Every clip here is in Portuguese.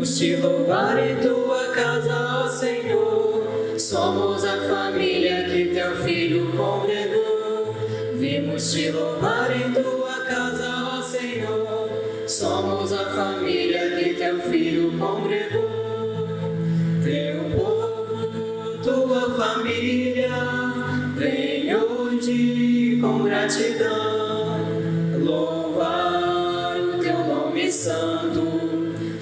Vimos te louvar em tua casa, ó Senhor. Somos a família que teu filho congregou. Vimos te louvar em tua casa, ó Senhor. Somos a família que teu filho congregou. Teu povo, tua família, vem hoje com gratidão louvar o teu nome santo,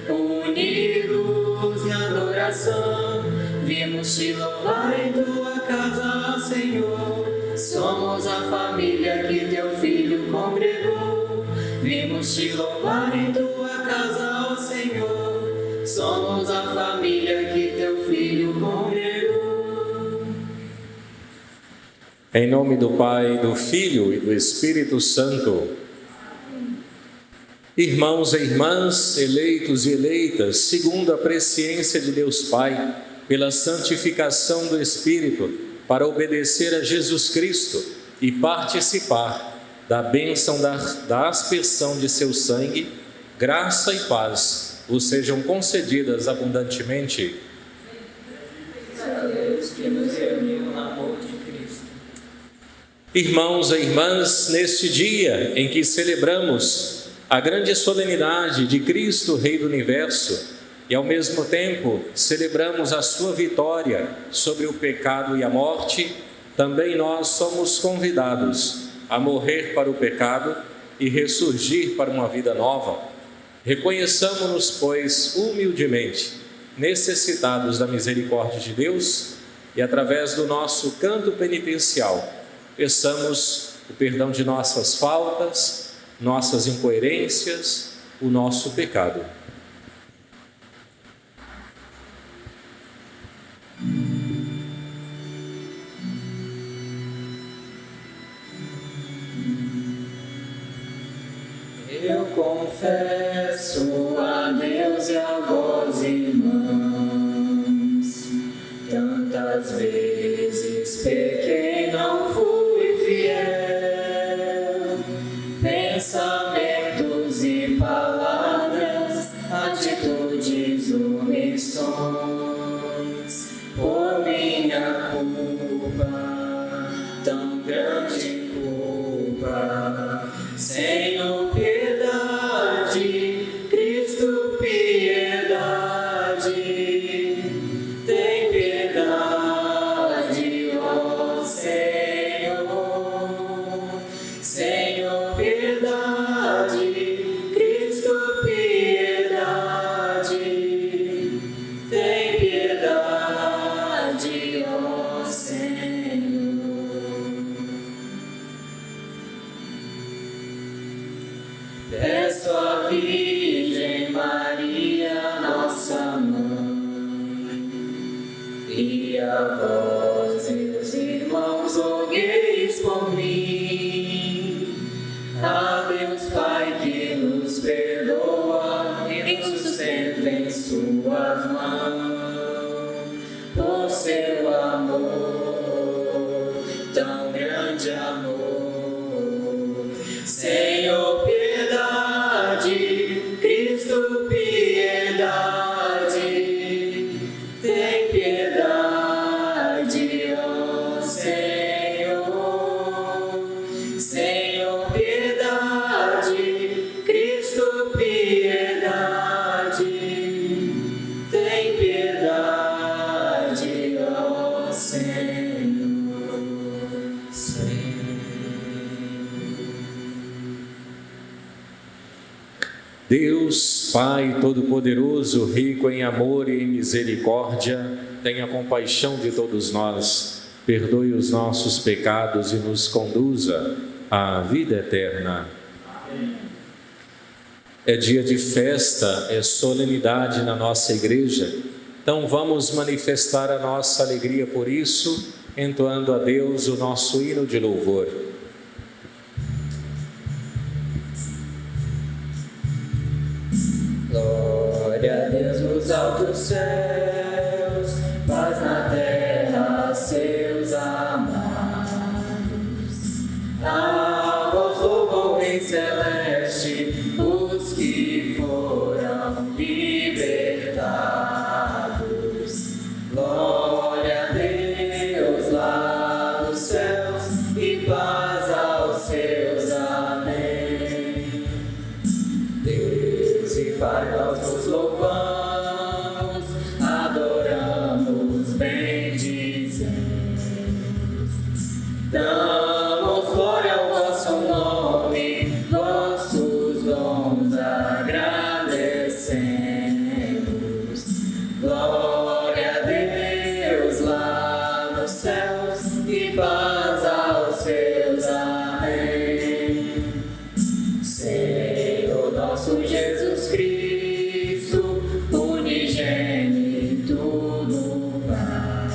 unidos em adoração. Vimos te louvar em tua casa, Senhor. Somos a família que teu filho congregou. Vimos te louvar em tua casa, ó Senhor. Somos a família que teu filho congregou. Em nome do Pai, do Filho e do Espírito Santo. Irmãos e irmãs, eleitos e eleitas, segundo a presciência de Deus Pai, pela santificação do Espírito, para obedecer a Jesus Cristo e participar da bênção da aspersão de seu sangue, graça e paz vos sejam concedidas abundantemente. A Deus que nos reuniu no amor de Cristo. Irmãos e irmãs, neste dia em que celebramos a grande solenidade de Cristo, Rei do Universo, e ao mesmo tempo celebramos a sua vitória sobre o pecado e a morte, também nós somos convidados a morrer para o pecado e ressurgir para uma vida nova. Reconheçamos-nos, pois, humildemente necessitados da misericórdia de Deus e, através do nosso canto penitencial, peçamos o perdão de nossas faltas, nossas incoerências, o nosso pecado. Eu confesso a Deus e a vós, irmãos, tantas vezes pequei, não fui fiel, pensamentos e palavras, atitudes, omissões, por minha culpa, tão grande culpa, Senhor, piedade, Cristo, piedade, tem piedade, ó Senhor, Senhor, piedade, Cristo, piedade, tem piedade, ó Senhor. Peço à Virgem Maria, nossa mãe, e a vós, meus irmãos, rogueis por mim. A Deus Pai que nos perdoa e nos sustenta em suas mãos, por seu amor, tão grande amor. Senhor, piedade, Cristo, piedade, tem piedade, ó Senhor. Senhor, piedade, Cristo, piedade, tem piedade, ó Senhor. Deus, Pai Todo-Poderoso, rico em amor e em misericórdia, tenha compaixão de todos nós, perdoe os nossos pecados e nos conduza à vida eterna. Amém. É dia de festa, é solenidade na nossa igreja, então vamos manifestar a nossa alegria por isso, entoando a Deus o nosso hino de louvor. Glória a Deus nos altos céus, paz na terra, seus amados. A vós louvam em celeste os que foram libertados. céus e paz aos seus. Amém. Senhor nosso Jesus Cristo, unigênito do Pai,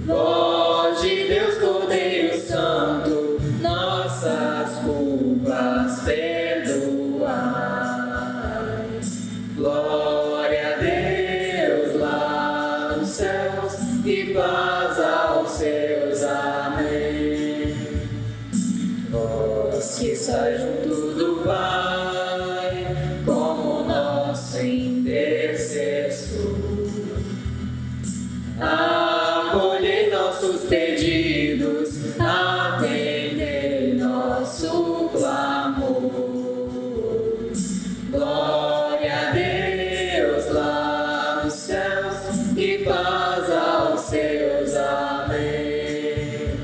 voz de Deus, Cordeiro Santo, nossas culpas perdoai. Glória a Deus lá nos céus e paz aos seus. Amém. Vós que estáis junto do Pai, como nosso intercessor, acolhei nossos pedidos, atendei nosso clamor. Glória a Deus lá nos céus e paz aos seus. Amém.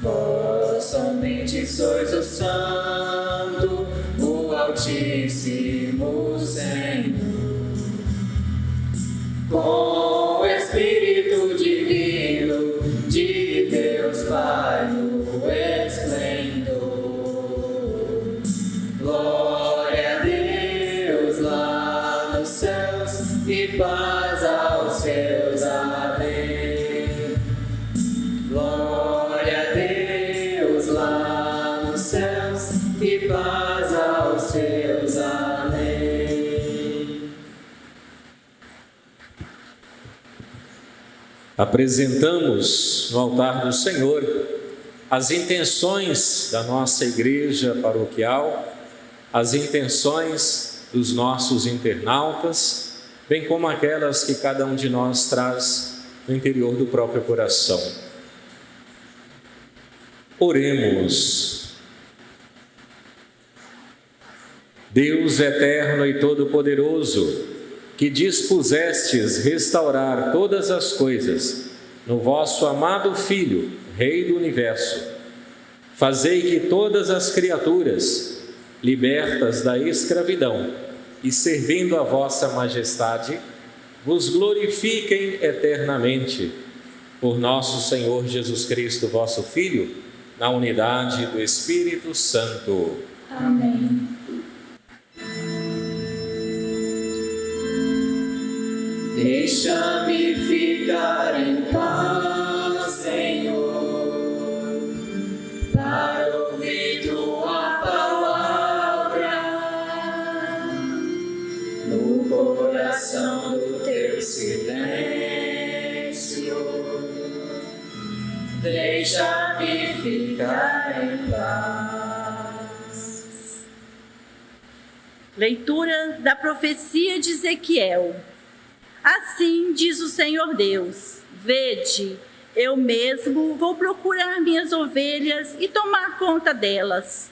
Vós somente sois o Santo, o Altíssimo Senhor, com o Espírito Divino de Deus Pai no esplendor. Glória a Deus lá nos céus e paz aos seus. Amém. Glória a Deus lá nos céus e paz aos seus. Amém. Apresentamos no altar do Senhor as intenções da nossa igreja paroquial, as intenções dos nossos internautas, bem como aquelas que cada um de nós traz no interior do próprio coração. Oremos. Deus eterno e todo-poderoso, que dispusestes restaurar todas as coisas no vosso amado Filho, Rei do Universo, fazei que todas as criaturas, libertas da escravidão e servindo a vossa majestade, vos glorifiquem eternamente. Por nosso Senhor Jesus Cristo, vosso Filho, na unidade do Espírito Santo. Amém. Deixa-me ficar em paz, Senhor, para ouvir tua palavra no coração do teu silêncio. Deixa-me ficar em paz. Leitura da profecia de Ezequiel. Assim diz o Senhor Deus: vede, eu mesmo vou procurar minhas ovelhas e tomar conta delas,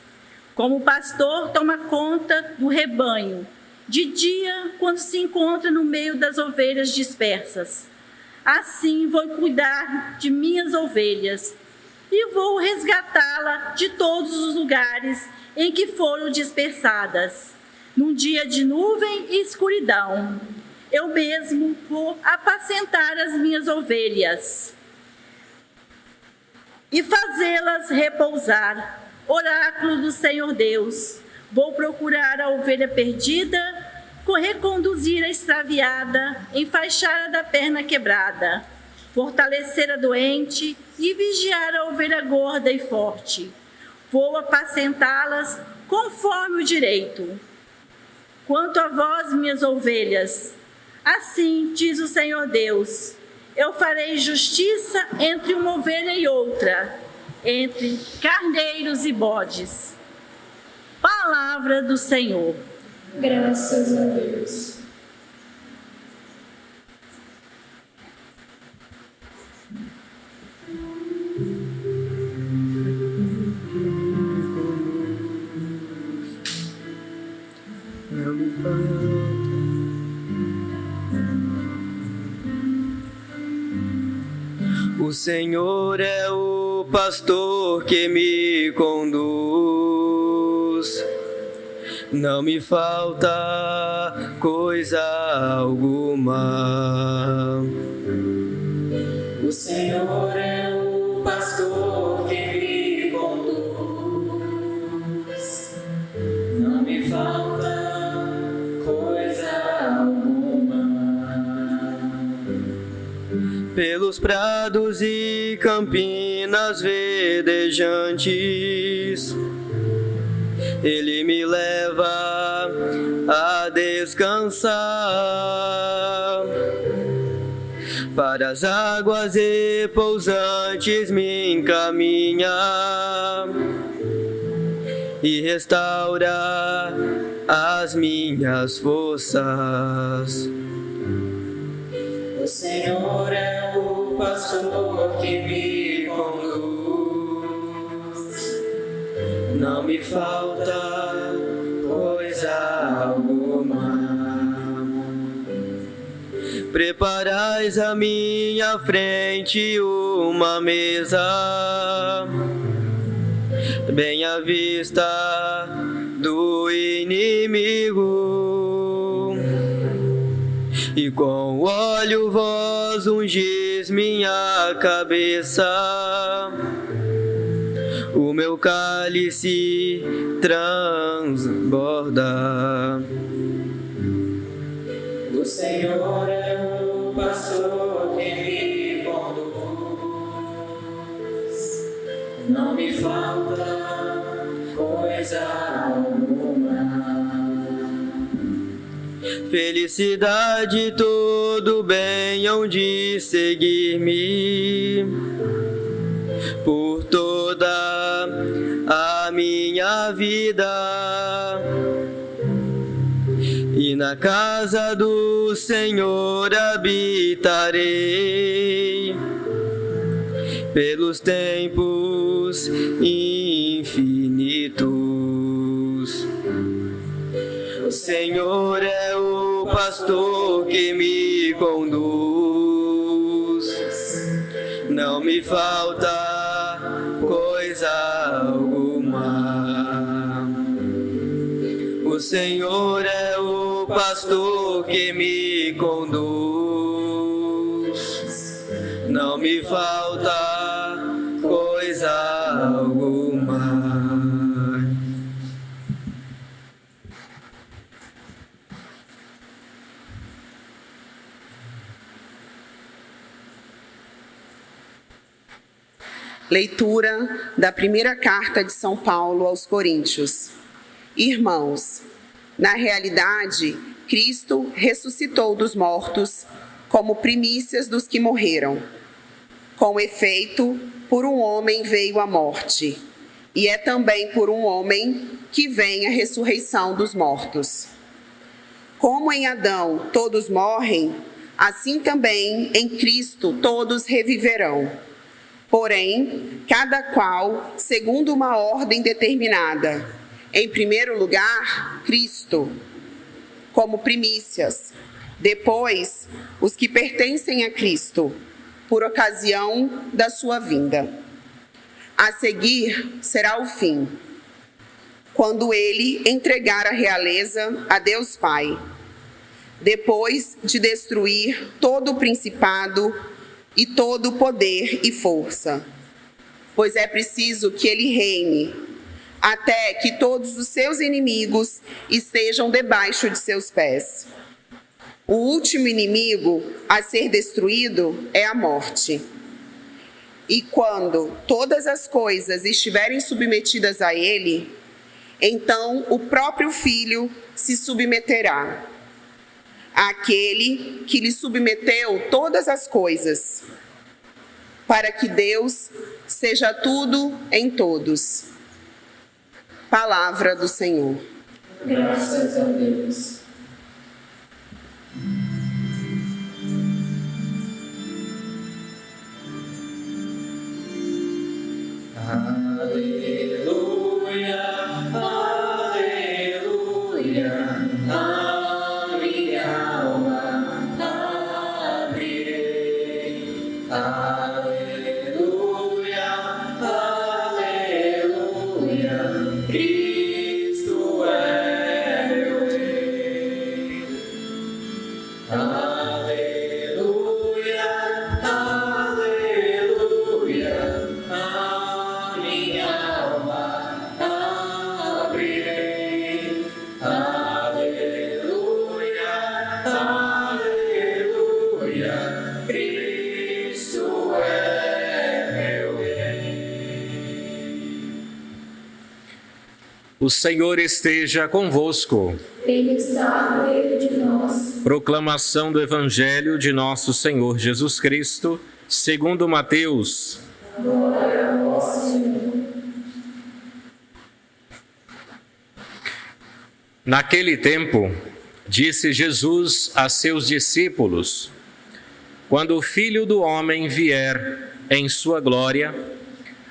como o pastor toma conta do rebanho, de dia, quando se encontra no meio das ovelhas dispersas. Assim vou cuidar de minhas ovelhas e vou resgatá-la de todos os lugares em que foram dispersadas, num dia de nuvem e escuridão. Eu mesmo vou apacentar as minhas ovelhas e fazê-las repousar. Oráculo do Senhor Deus, vou procurar a ovelha perdida, reconduzir a extraviada, enfaixar a da perna quebrada, fortalecer a doente e vigiar a ovelha gorda e forte. Vou apacentá-las conforme o direito. Quanto a vós, minhas ovelhas, assim diz o Senhor Deus: eu farei justiça entre uma ovelha e outra, entre carneiros e bodes. Palavra do Senhor. Graças a Deus. Não me falta o Senhor é o pastor que me conduz. Não me falta coisa alguma. O Senhor é o pastor que me conduz, não me falta coisa alguma. Pelos prados e campinas verdejantes, Ele me leva a descansar. Para as águas repousantes me encaminha e restaura as minhas forças. O Senhor é o pastor que me conduz, não me falta coisa alguma. Preparais à minha frente uma mesa, bem à vista do inimigo, e com óleo vós ungis minha cabeça, o meu cálice transborda. O Senhor é o pastor que me conduz, não me falta coisa alguma. Felicidade, todo bem hão de seguir-me por toda a minha vida, e na casa do Senhor habitarei pelos tempos infinitos. O Senhor é o pastor que me conduz, não me falta coisa alguma. O Senhor é o pastor que me conduz, não me falta coisa alguma. Leitura da primeira carta de São Paulo aos Coríntios. Irmãos, na realidade, Cristo ressuscitou dos mortos como primícias dos que morreram. Com efeito, por um homem veio a morte, e é também por um homem que vem a ressurreição dos mortos. Como em Adão todos morrem, assim também em Cristo todos reviverão. Porém, cada qual segundo uma ordem determinada. Em primeiro lugar, Cristo, como primícias. Depois, os que pertencem a Cristo, por ocasião da sua vinda. A seguir será o fim, quando ele entregar a realeza a Deus Pai, depois de destruir todo o principado e todo o poder e força. Pois é preciso que ele reine, até que todos os seus inimigos estejam debaixo de seus pés. O último inimigo a ser destruído é a morte. E quando todas as coisas estiverem submetidas a ele, então o próprio Filho se submeterá àquele que lhe submeteu todas as coisas, para que Deus seja tudo em todos. Palavra do Senhor. Graças a Deus. Aleluia, aleluia, a minha alma abrirei. Aleluia, aleluia, Cristo é meu Rei. Aleluia, aleluia. O Senhor esteja convosco. Ele está no meio de nós. Proclamação do Evangelho de nosso Senhor Jesus Cristo, segundo Mateus. Glória a vós, Senhor. Naquele tempo, disse Jesus a seus discípulos: quando o Filho do Homem vier em sua glória,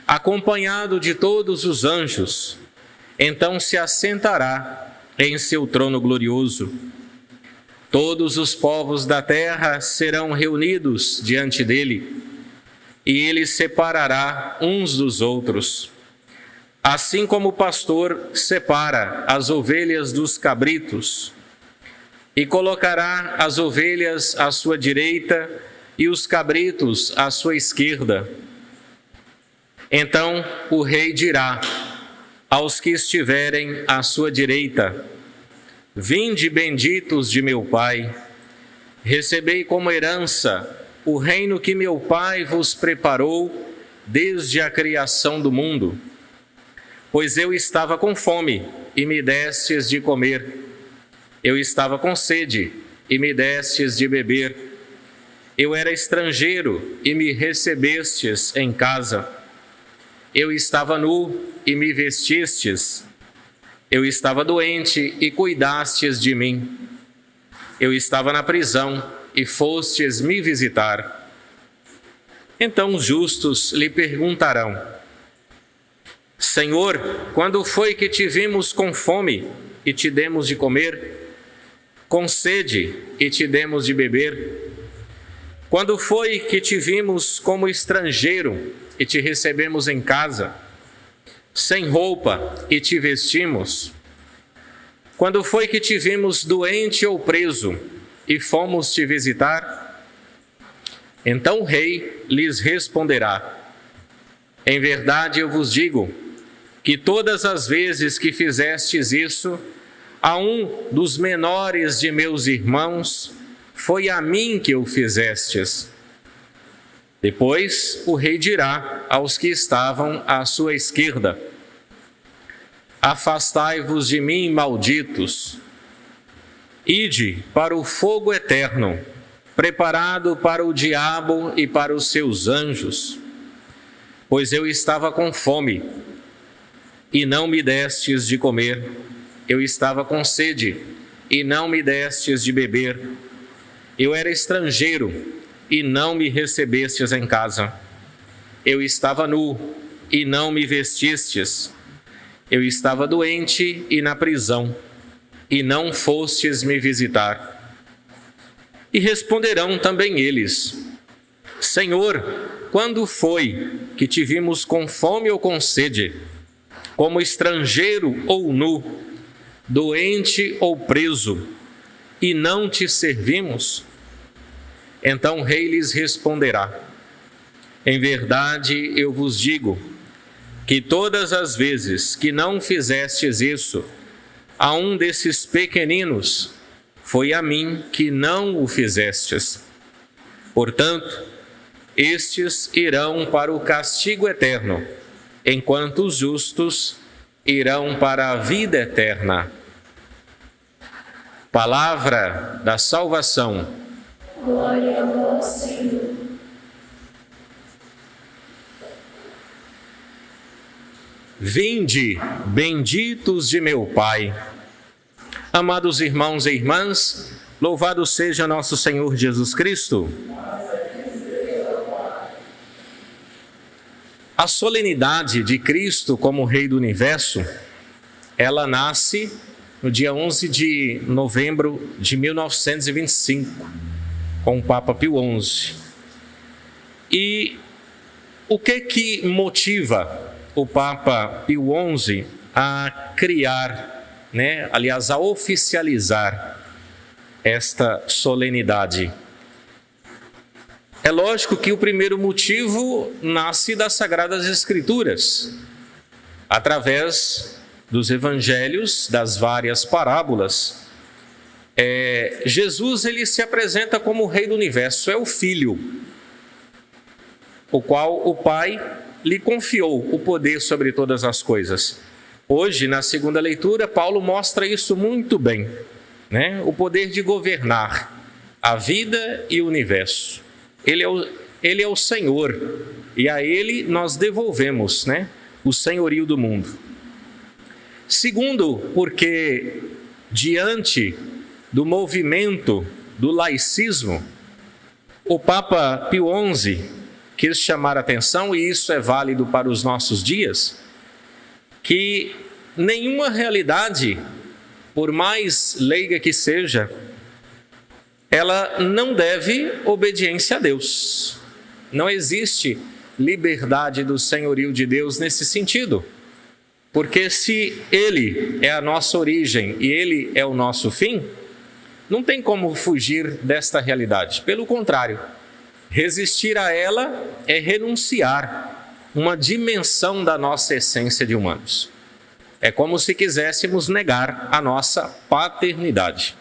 acompanhado de todos os anjos, então se assentará em seu trono glorioso. Todos os povos da terra serão reunidos diante dele, e ele separará uns dos outros, assim como o pastor separa as ovelhas dos cabritos, e colocará as ovelhas à sua direita e os cabritos à sua esquerda. Então o rei dirá aos que estiverem à sua direita: vinde, benditos de meu Pai, recebei como herança o reino que meu Pai vos preparou desde a criação do mundo. Pois eu estava com fome e me destes de comer. Eu estava com sede e me destes de beber. Eu era estrangeiro e me recebestes em casa. Eu estava nu e me vestistes. Eu estava doente e cuidastes de mim. Eu estava na prisão e fostes me visitar. Então os justos lhe perguntarão: Senhor, quando foi que te vimos com fome e te demos de comer, com sede e te demos de beber? Quando foi que te vimos como estrangeiro e te recebemos em casa, sem roupa e te vestimos? Quando foi que te vimos doente ou preso e fomos te visitar? Então o rei lhes responderá: em verdade eu vos digo que todas as vezes que fizestes isso a um dos menores de meus irmãos, foi a mim que o fizestes. Depois o rei dirá aos que estavam à sua esquerda: afastai-vos de mim, malditos. Ide para o fogo eterno, preparado para o diabo e para os seus anjos. Pois eu estava com fome, e não me destes de comer. Eu estava com sede, e não me destes de beber. Eu era estrangeiro, e não me recebestes em casa. Eu estava nu, e não me vestistes. Eu estava doente e na prisão, e não fostes me visitar. E responderão também eles: Senhor, quando foi que te vimos com fome ou com sede, como estrangeiro ou nu, doente ou preso, e não te servimos? Então o rei lhes responderá: em verdade eu vos digo que todas as vezes que não fizestes isso a um desses pequeninos, foi a mim que não o fizestes. Portanto, estes irão para o castigo eterno, enquanto os justos irão para a vida eterna. Palavra da salvação. Glória a vós, Senhor. Vinde, benditos de meu Pai. Amados irmãos e irmãs, louvado seja nosso Senhor Jesus Cristo. A solenidade de Cristo como Rei do Universo, ela nasce no dia 11 de novembro de 1925, com o Papa Pio XI. E o que motiva o Papa Pio XI a criar, aliás, a oficializar esta solenidade? É lógico que o primeiro motivo nasce das Sagradas Escrituras, através dos evangelhos, das várias parábolas. Jesus, ele se apresenta como o Rei do Universo, é o Filho, o qual o Pai lhe confiou o poder sobre todas as coisas. Hoje, na segunda leitura, Paulo mostra isso muito bem, né? O poder de governar a vida e o universo. Ele é o Senhor, e a Ele nós devolvemos, né, o senhorio do mundo. Segundo, porque diante do movimento do laicismo, o Papa Pio XI quis chamar a atenção, e isso é válido para os nossos dias, que nenhuma realidade, por mais leiga que seja, ela não deve obediência a Deus. Não existe liberdade do senhorio de Deus nesse sentido. Porque se Ele é a nossa origem e Ele é o nosso fim, não tem como fugir desta realidade. Pelo contrário, resistir a ela é renunciar uma dimensão da nossa essência de humanos. É como se quiséssemos negar a nossa paternidade.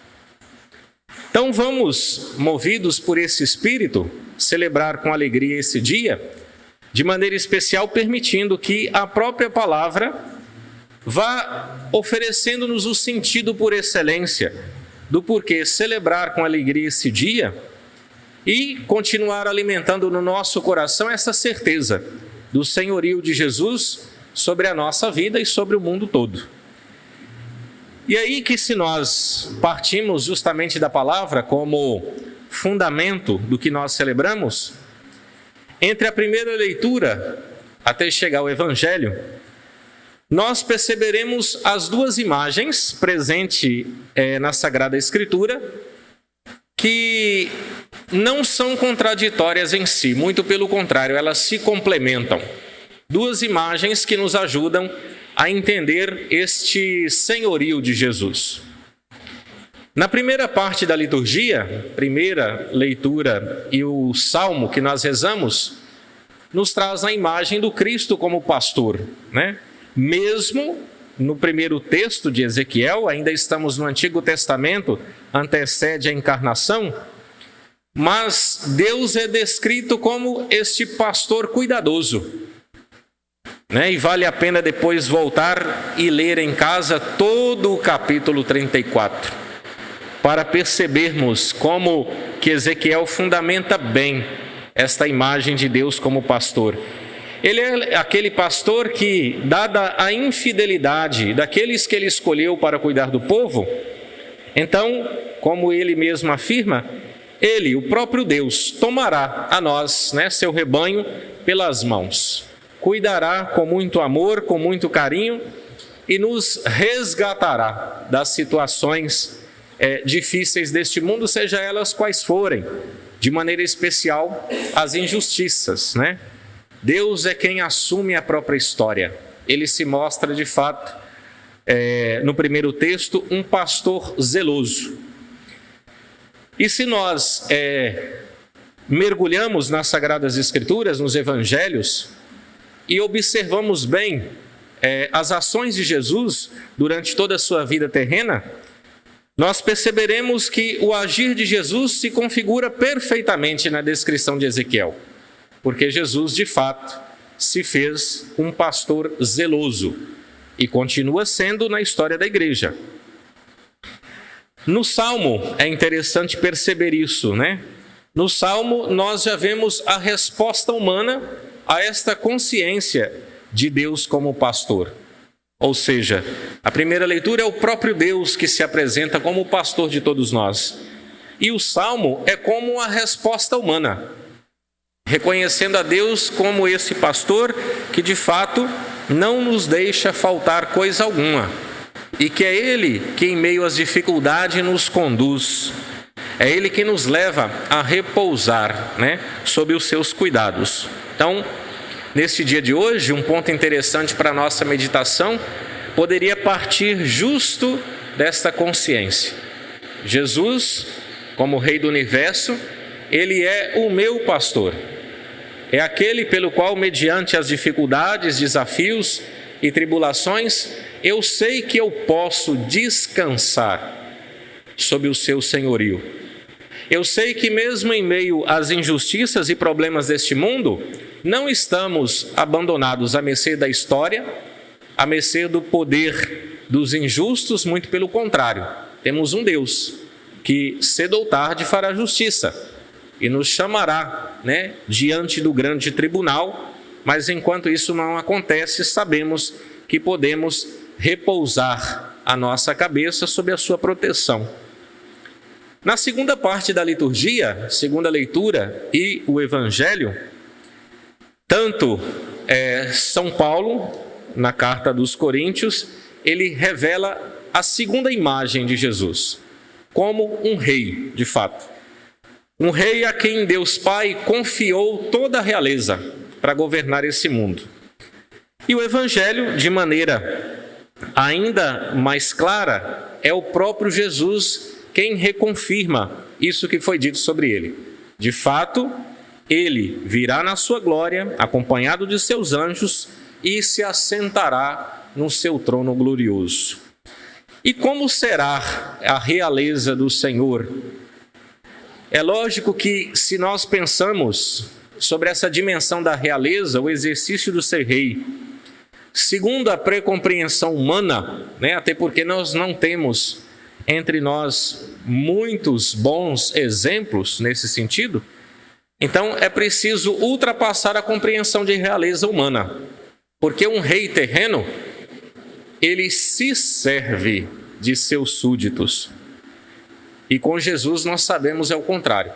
Então vamos, movidos por esse espírito, celebrar com alegria esse dia, de maneira especial permitindo que a própria palavra vá oferecendo-nos o sentido por excelência do porquê celebrar com alegria esse dia e continuar alimentando no nosso coração essa certeza do senhorio de Jesus sobre a nossa vida e sobre o mundo todo. E aí que, se nós partimos justamente da palavra como fundamento do que nós celebramos, entre a primeira leitura até chegar ao Evangelho, nós perceberemos as duas imagens presentes na Sagrada Escritura, que não são contraditórias em si, muito pelo contrário, elas se complementam. Duas imagens que nos ajudam a entender este senhorio de Jesus. Na primeira parte da liturgia, primeira leitura e o salmo que nós rezamos, nos traz a imagem do Cristo como pastor, né? Mesmo no primeiro texto de Ezequiel, ainda estamos no Antigo Testamento, antecede a encarnação, mas Deus é descrito como este pastor cuidadoso, né? E vale a pena depois voltar e ler em casa todo o capítulo 34, para percebermos como que Ezequiel fundamenta bem esta imagem de Deus como pastor. Ele é aquele pastor que, dada a infidelidade daqueles que ele escolheu para cuidar do povo, então, como ele mesmo afirma, ele, o próprio Deus, tomará a nós, né, seu rebanho, pelas mãos, cuidará com muito amor, com muito carinho e nos resgatará das situações difíceis deste mundo, seja elas quais forem, de maneira especial as injustiças, né? Deus é quem assume a própria história. Ele se mostra, de fato, no primeiro texto, um pastor zeloso. E se nós mergulhamos nas Sagradas Escrituras, nos Evangelhos, e observamos bem as ações de Jesus durante toda a sua vida terrena, nós perceberemos que o agir de Jesus se configura perfeitamente na descrição de Ezequiel. Porque Jesus, de fato, se fez um pastor zeloso e continua sendo na história da igreja. No Salmo é interessante perceber isso, né? No Salmo nós já vemos a resposta humana a esta consciência de Deus como pastor. Ou seja, a primeira leitura é o próprio Deus que se apresenta como o pastor de todos nós. E o Salmo é como a resposta humana, reconhecendo a Deus como esse pastor que de fato não nos deixa faltar coisa alguma, e que é Ele que em meio às dificuldades nos conduz, é Ele que nos leva a repousar, né, sob os seus cuidados. Então, neste dia de hoje, um ponto interessante para a nossa meditação poderia partir justo desta consciência. Jesus, como Rei do Universo, Ele é o meu pastor. É aquele pelo qual, mediante as dificuldades, desafios e tribulações, eu sei que eu posso descansar sob o seu senhorio. Eu sei que mesmo em meio às injustiças e problemas deste mundo, não estamos abandonados à mercê da história, à mercê do poder dos injustos, muito pelo contrário. Temos um Deus que cedo ou tarde fará justiça e nos chamará, diante do grande tribunal, mas enquanto isso não acontece, sabemos que podemos repousar a nossa cabeça sob a sua proteção. Na segunda parte da liturgia, segunda leitura e o Evangelho, tanto São Paulo, na carta dos Coríntios, ele revela a segunda imagem de Jesus, como um rei, de fato. Um rei a quem Deus Pai confiou toda a realeza para governar esse mundo. E o Evangelho, de maneira ainda mais clara, é o próprio Jesus quem reconfirma isso que foi dito sobre ele. De fato, ele virá na sua glória, acompanhado de seus anjos, e se assentará no seu trono glorioso. E como será a realeza do Senhor? É lógico que, se nós pensamos sobre essa dimensão da realeza, o exercício do ser rei, segundo a pré-compreensão humana, até porque nós não temos entre nós muitos bons exemplos nesse sentido, então é preciso ultrapassar a compreensão de realeza humana, porque um rei terreno, ele se serve de seus súditos. E com Jesus nós sabemos é o contrário.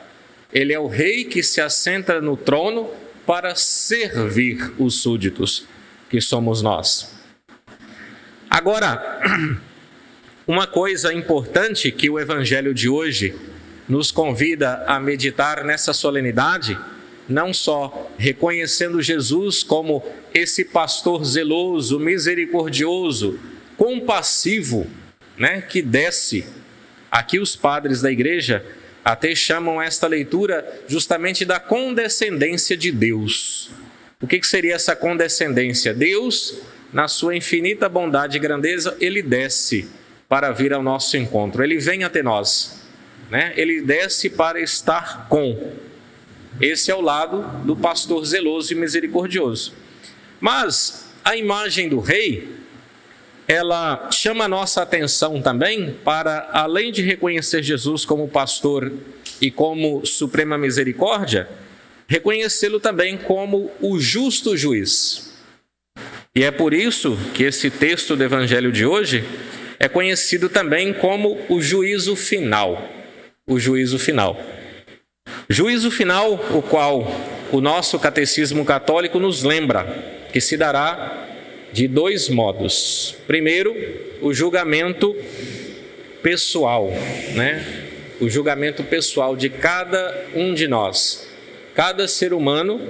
Ele é o rei que se assenta no trono para servir os súditos, que somos nós. Agora, uma coisa importante que o Evangelho de hoje nos convida a meditar nessa solenidade, não só reconhecendo Jesus como esse pastor zeloso, misericordioso, compassivo, que desce. Aqui os padres da igreja até chamam esta leitura justamente da condescendência de Deus. O que seria essa condescendência? Deus, na sua infinita bondade e grandeza, ele desce para vir ao nosso encontro. Ele vem até nós, Ele desce para estar com. Esse é o lado do pastor zeloso e misericordioso. Mas a imagem do rei, ela chama a nossa atenção também para, além de reconhecer Jesus como pastor e como suprema misericórdia, reconhecê-lo também como o justo juiz. E é por isso que esse texto do Evangelho de hoje é conhecido também como o juízo final. O juízo final. Juízo final, o qual o nosso catecismo católico nos lembra que se dará de dois modos. Primeiro, o julgamento pessoal, O julgamento pessoal de cada um de nós. Cada ser humano,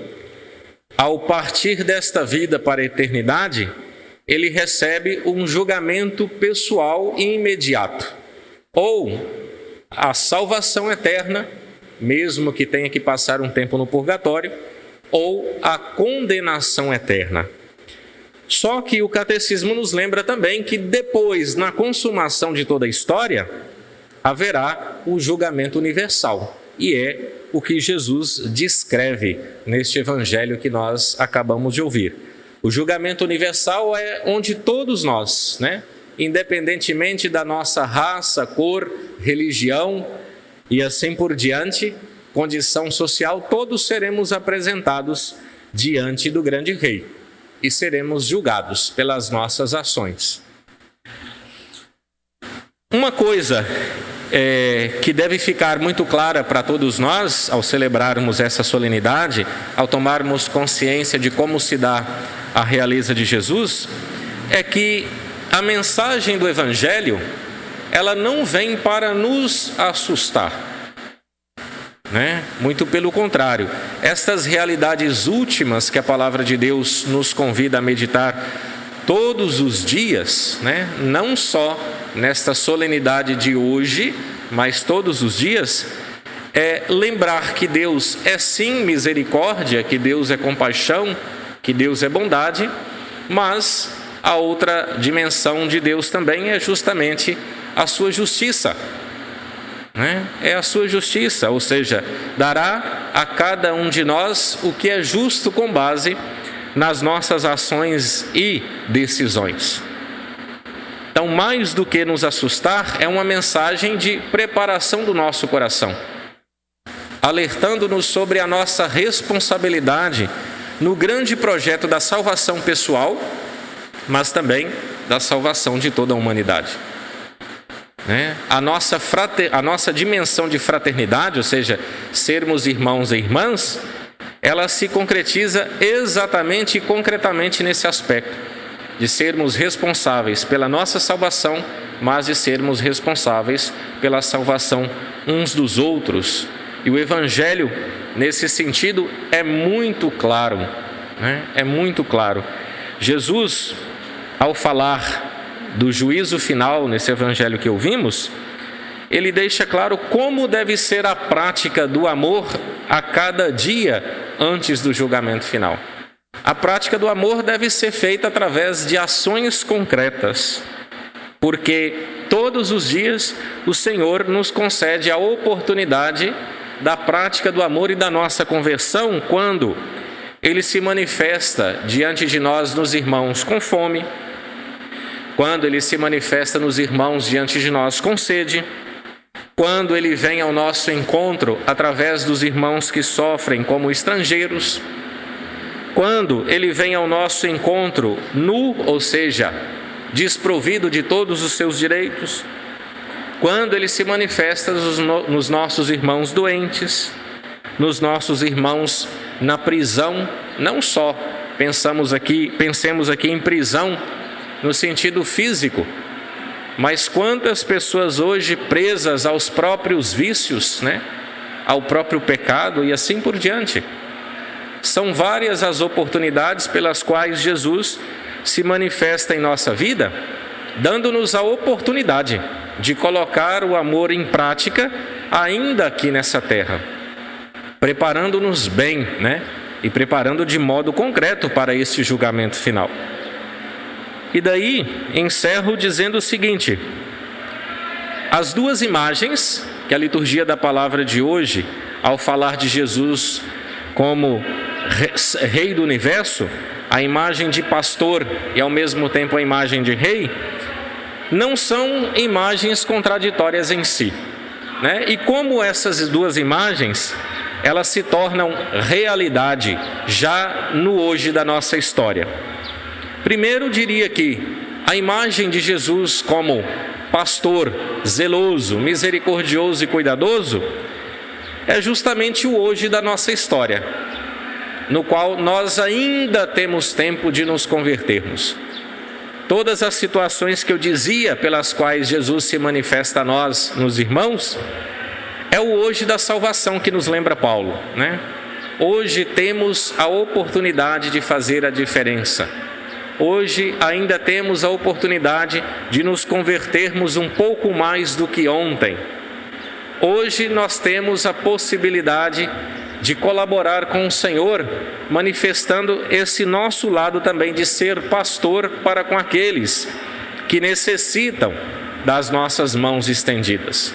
ao partir desta vida para a eternidade, ele recebe um julgamento pessoal e imediato. Ou a salvação eterna, mesmo que tenha que passar um tempo no purgatório, ou a condenação eterna. Só que o catecismo nos lembra também que depois, na consumação de toda a história, haverá o julgamento universal. E é o que Jesus descreve neste evangelho que nós acabamos de ouvir. O julgamento universal é onde todos nós, independentemente da nossa raça, cor, religião e assim por diante, condição social, todos seremos apresentados diante do grande rei e seremos julgados pelas nossas ações. Uma coisa que deve ficar muito clara para todos nós ao celebrarmos essa solenidade, ao tomarmos consciência de como se dá a realeza de Jesus, é que a mensagem do Evangelho, ela não vem para nos assustar, Muito pelo contrário. Estas realidades últimas que a palavra de Deus nos convida a meditar todos os dias, não só nesta solenidade de hoje, mas todos os dias, é lembrar que Deus é sim misericórdia, que Deus é compaixão, que Deus é bondade, mas a outra dimensão de Deus também é justamente a sua justiça. É a sua justiça, ou seja, dará a cada um de nós o que é justo com base nas nossas ações e decisões. Então, mais do que nos assustar, é uma mensagem de preparação do nosso coração, alertando-nos sobre a nossa responsabilidade no grande projeto da salvação pessoal, mas também da salvação de toda a humanidade. A nossa dimensão de fraternidade, ou seja, sermos irmãos e irmãs, ela se concretiza exatamente e concretamente nesse aspecto, de sermos responsáveis pela nossa salvação, mas de sermos responsáveis pela salvação uns dos outros. E o Evangelho, nesse sentido, é muito claro, É muito claro. Jesus, ao falar do juízo final, nesse Evangelho que ouvimos, ele deixa claro como deve ser a prática do amor a cada dia antes do julgamento final. A prática do amor deve ser feita através de ações concretas, porque todos os dias o Senhor nos concede a oportunidade da prática do amor e da nossa conversão, quando Ele se manifesta diante de nós nos irmãos com fome, quando Ele se manifesta nos irmãos diante de nós com sede, quando Ele vem ao nosso encontro através dos irmãos que sofrem como estrangeiros, quando Ele vem ao nosso encontro nu, ou seja, desprovido de todos os seus direitos, quando Ele se manifesta nos nossos irmãos doentes, nos nossos irmãos na prisão, não só pensemos aqui em prisão no sentido físico, mas quantas pessoas hoje presas aos próprios vícios, ao próprio pecado e assim por diante. São várias as oportunidades pelas quais Jesus se manifesta em nossa vida, dando-nos a oportunidade de colocar o amor em prática ainda aqui nessa terra, preparando-nos bem, e preparando de modo concreto para este julgamento final. E daí encerro dizendo o seguinte: as duas imagens que a liturgia da palavra de hoje, ao falar de Jesus como Rei do Universo, a imagem de pastor e ao mesmo tempo a imagem de rei, não são imagens contraditórias em si, E como essas duas imagens, elas se tornam realidade já no hoje da nossa história. Primeiro, diria que a imagem de Jesus como pastor zeloso, misericordioso e cuidadoso é justamente o hoje da nossa história, no qual nós ainda temos tempo de nos convertermos. Todas as situações que eu dizia pelas quais Jesus se manifesta a nós, nos irmãos, é o hoje da salvação que nos lembra Paulo, Hoje temos a oportunidade de fazer a diferença. Hoje ainda temos a oportunidade de nos convertermos um pouco mais do que ontem. Hoje nós temos a possibilidade de colaborar com o Senhor, manifestando esse nosso lado também de ser pastor para com aqueles que necessitam das nossas mãos estendidas.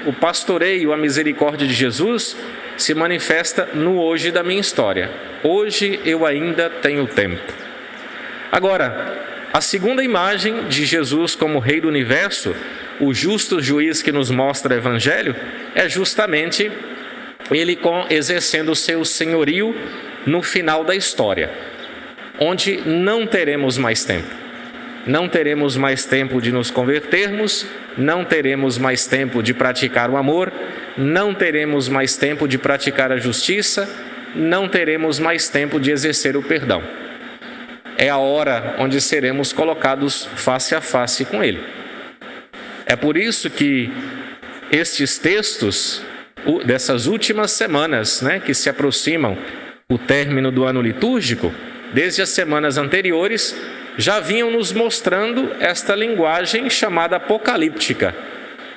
O pastoreio, a misericórdia de Jesus se manifesta no hoje da minha história. Hoje eu ainda tenho tempo. Agora, a segunda imagem de Jesus como Rei do Universo, o justo juiz que nos mostra o Evangelho, é justamente Ele exercendo o seu senhorio no final da história, onde não teremos mais tempo. Não teremos mais tempo de nos convertermos, não teremos mais tempo de praticar o amor, não teremos mais tempo de praticar a justiça, não teremos mais tempo de exercer o perdão. É a hora onde seremos colocados face a face com Ele. É por isso que estes textos dessas últimas semanas, que se aproximam o término do ano litúrgico, desde as semanas anteriores, já vinham nos mostrando esta linguagem chamada apocalíptica,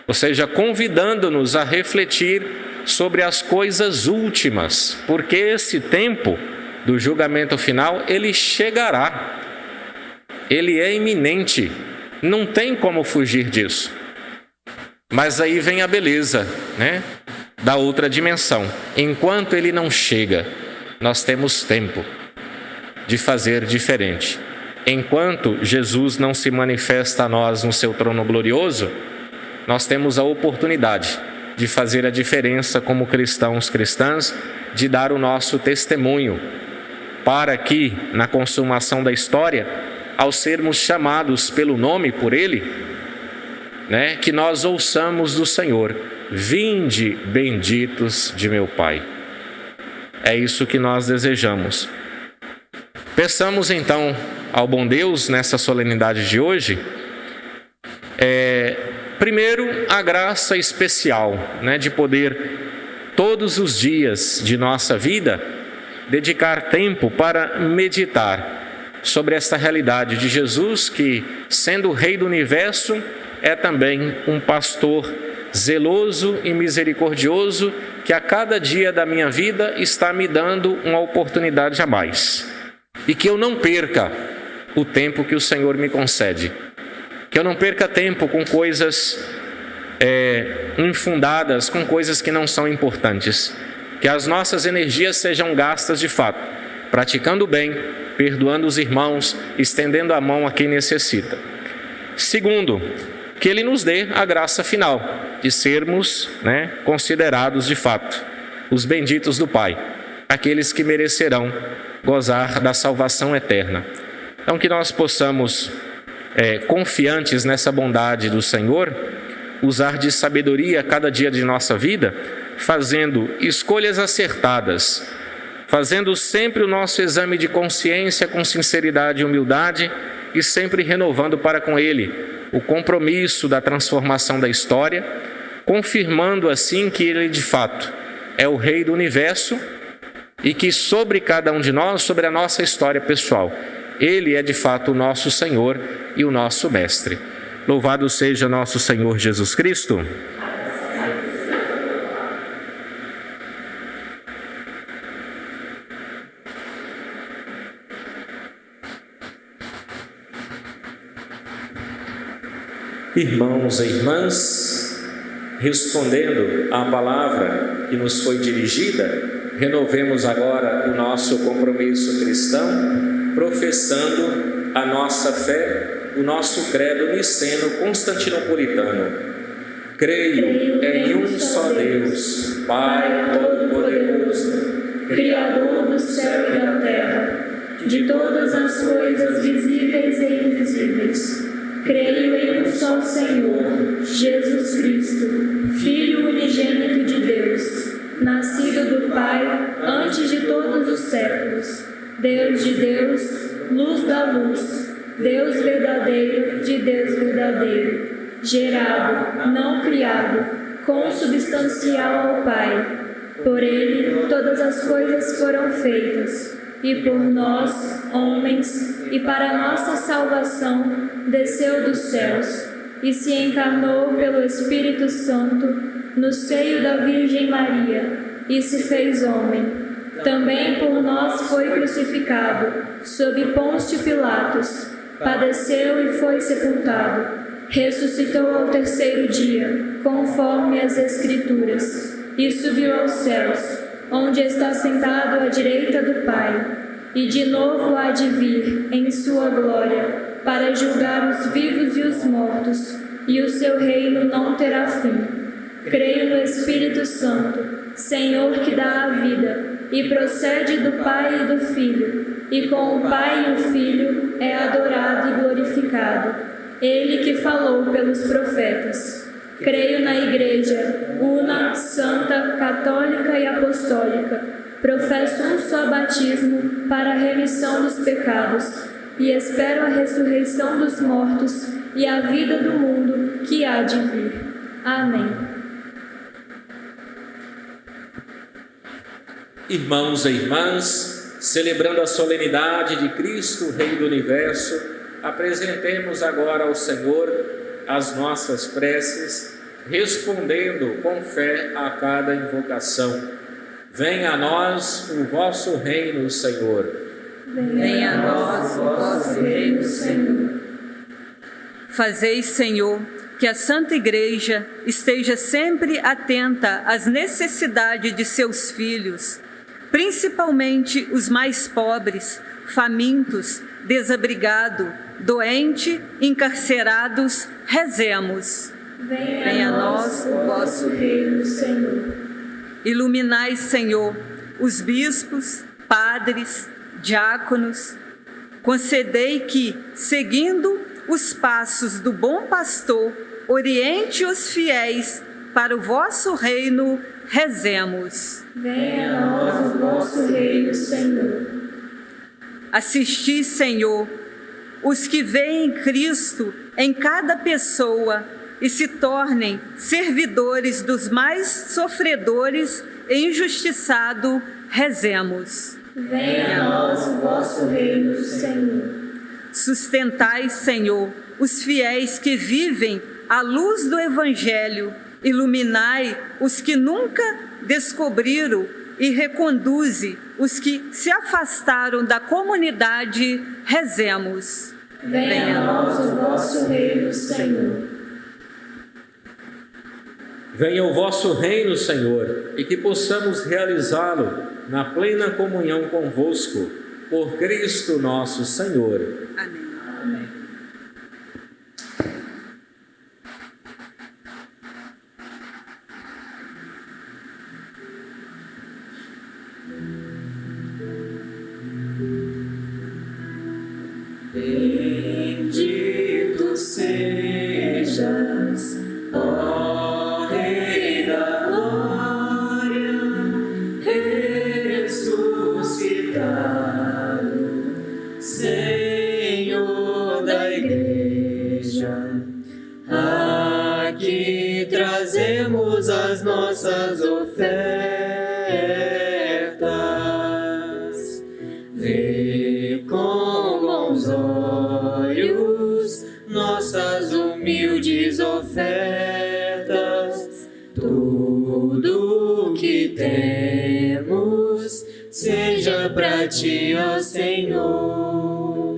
ou seja, convidando-nos a refletir sobre as coisas últimas, porque esse tempo do julgamento final, ele chegará, ele é iminente, não tem como fugir disso. Mas aí vem a beleza, da outra dimensão. Enquanto ele não chega, nós temos tempo. de fazer diferente. Enquanto Jesus não se manifesta a nós no seu trono glorioso, nós temos a oportunidade de fazer a diferença como cristãos, cristãs, de dar o nosso testemunho, para que, na consumação da história, ao sermos chamados pelo nome por Ele, que nós ouçamos do Senhor: vinde, benditos de meu Pai. É isso que nós desejamos. Peçamos então ao bom Deus, nessa solenidade de hoje, primeiro, a graça especial, de poder, todos os dias de nossa vida, dedicar tempo para meditar sobre esta realidade de Jesus, que, sendo o Rei do Universo, é também um pastor zeloso e misericordioso, que a cada dia da minha vida está me dando uma oportunidade a mais. E que eu não perca o tempo que o Senhor me concede. Que eu não perca tempo com coisas infundadas, com coisas que não são importantes. Que as nossas energias sejam gastas de fato, praticando o bem, perdoando os irmãos, estendendo a mão a quem necessita. Segundo, que Ele nos dê a graça final de sermos considerados de fato os benditos do Pai, aqueles que merecerão gozar da salvação eterna. Então, que nós possamos, confiantes nessa bondade do Senhor, usar de sabedoria cada dia de nossa vida, fazendo escolhas acertadas, fazendo sempre o nosso exame de consciência com sinceridade e humildade, e sempre renovando para com Ele o compromisso da transformação da história, confirmando assim que Ele de fato é o Rei do Universo e que sobre cada um de nós, sobre a nossa história pessoal, Ele é de fato o nosso Senhor e o nosso Mestre. Louvado seja nosso Senhor Jesus Cristo. Irmãos e irmãs, respondendo à palavra que nos foi dirigida, renovemos agora o nosso compromisso cristão, professando a nossa fé, o nosso credo niceno-constantinopolitano. Creio em um só Deus, Pai Todo-Poderoso, Criador do céu e da terra, de todas as coisas visíveis e invisíveis. Creio em um só Senhor, Jesus Cristo, Filho unigênito de Deus, nascido do Pai antes de todos os séculos, Deus de Deus, luz da luz, Deus verdadeiro de Deus verdadeiro, gerado, não criado, consubstancial ao Pai. Por Ele todas as coisas foram feitas, e por nós, homens, e para nossa salvação, desceu dos céus, e se encarnou pelo Espírito Santo, no seio da Virgem Maria, e se fez homem. Também por nós foi crucificado, sob Pôncio Pilatos, padeceu e foi sepultado, ressuscitou ao terceiro dia, conforme as Escrituras, e subiu aos céus, onde está sentado à direita do Pai, e de novo há de vir, em sua glória, para julgar os vivos e os mortos, e o seu reino não terá fim. Creio no Espírito Santo, Senhor que dá a vida, e procede do Pai e do Filho, e com o Pai e o Filho é adorado e glorificado, Ele que falou pelos profetas. Creio na Igreja, una, santa, católica e apostólica, professo um só batismo para a remissão dos pecados, e espero a ressurreição dos mortos e a vida do mundo que há de vir. Amém. Irmãos e irmãs, celebrando a solenidade de Cristo, Rei do Universo, apresentemos agora ao Senhor as nossas preces, respondendo com fé a cada invocação. Venha a nós o vosso reino, Senhor. Venha a nós o vosso reino, Senhor. Fazei, Senhor, que a Santa Igreja esteja sempre atenta às necessidades de seus filhos, principalmente os mais pobres, famintos, desabrigado, doente, encarcerados, rezemos. Venha a nós o vosso reino, Senhor. Iluminai, Senhor, os bispos, padres, diáconos. Concedei que, seguindo os passos do bom pastor, oriente os fiéis para o vosso reino, rezemos. Venha a nós o vosso reino, Senhor. Assisti, Senhor, os que veem Cristo em cada pessoa e se tornem servidores dos mais sofredores e injustiçados, rezemos. Venha a nós o vosso reino, Senhor. Sustentai, Senhor, os fiéis que vivem à luz do Evangelho, iluminai os que nunca descobriram e reconduze os que se afastaram da comunidade, rezemos. Venha a nós o vosso reino, Senhor. Venha o vosso reino, Senhor, e que possamos realizá-lo na plena comunhão convosco, por Cristo nosso Senhor. Amém. Amém. Bendito sejas, ó Rei da Glória, ressuscitado, Senhor da Igreja. Aqui trazemos as nossas ofertas. Vê com bons olhos nossas humildes ofertas. Tudo que temos seja para ti, ó Senhor.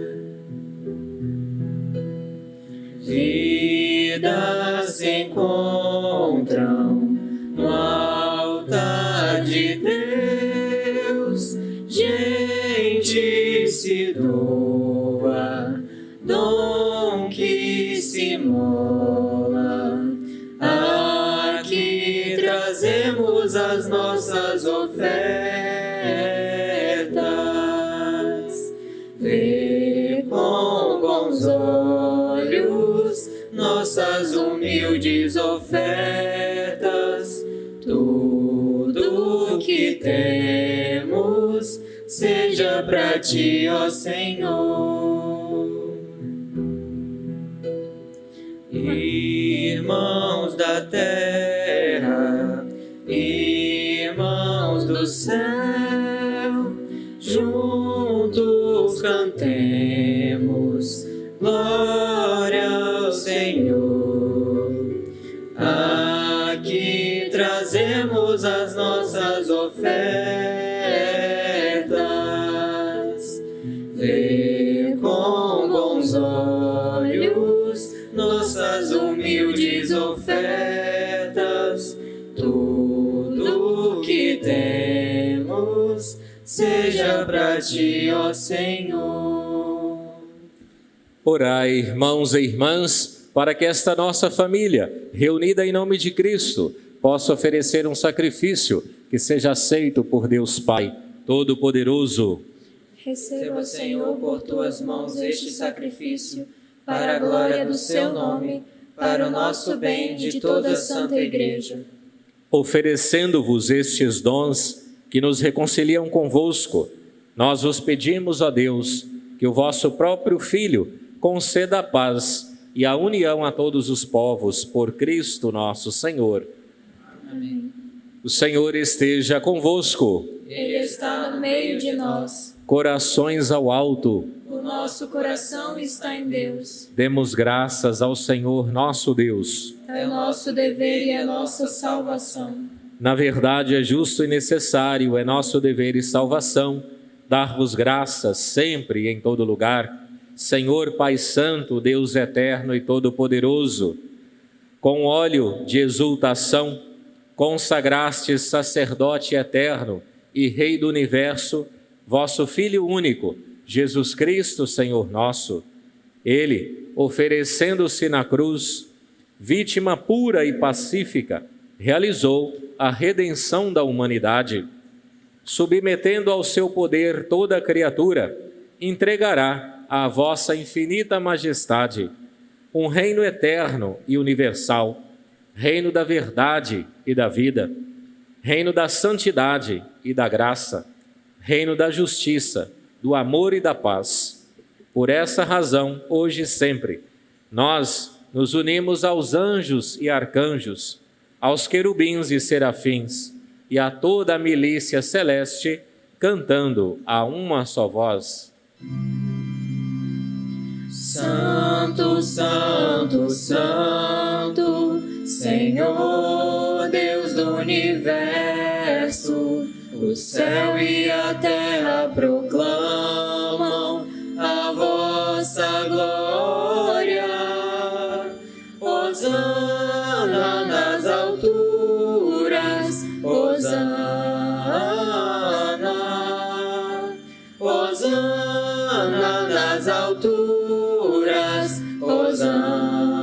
Vidas se encontram no altar de Deus, gente se doa, dom que se mola. Aqui trazemos as nossas ofertas. Vê com bons olhos nossas humildes ofertas. Tudo que temos seja para ti, ó Senhor. Irmãos da terra, irmãos do céu, juntos cantemos glória ao Senhor. Aqui trazemos as nossas ofertas. Vê com bons olhos nossas humildes ofertas. Tudo que temos seja para ti, ó Senhor. Orai, irmãos e irmãs, para que esta nossa família, reunida em nome de Cristo, possa oferecer um sacrifício que seja aceito por Deus Pai Todo-Poderoso. Receba, Senhor, por tuas mãos este sacrifício, para a glória do seu nome, para o nosso bem de toda a Santa Igreja. Oferecendo-vos estes dons que nos reconciliam convosco, nós vos pedimos, ó Deus, que o vosso próprio Filho conceda a paz e a união a todos os povos, por Cristo nosso Senhor. Amém. O Senhor esteja convosco. Ele está no meio de nós. Corações ao alto. O nosso coração está em Deus. Demos graças ao Senhor nosso Deus. É o nosso dever e a nossa salvação. Na verdade, é justo e necessário, é nosso dever e salvação, dar-vos graças sempre e em todo lugar, Senhor Pai Santo, Deus eterno e todo-poderoso. Com óleo de exultação, consagrastes sacerdote eterno e Rei do universo, vosso Filho único, Jesus Cristo, Senhor nosso. Ele, oferecendo-se na cruz, vítima pura e pacífica, realizou a redenção da humanidade. Submetendo ao seu poder toda a criatura, entregará à vossa infinita majestade um reino eterno e universal, reino da verdade e da vida, reino da santidade e da graça, reino da justiça, do amor e da paz. Por essa razão, hoje e sempre, nós nos unimos aos anjos e arcanjos, aos querubins e serafins e a toda a milícia celeste, cantando a uma só voz. Santo, Santo, Santo, Senhor Deus do universo, o céu e a terra proclamam a vossa glória. Hosana nas alturas, Hosana, Hosana nas alturas, Hosana.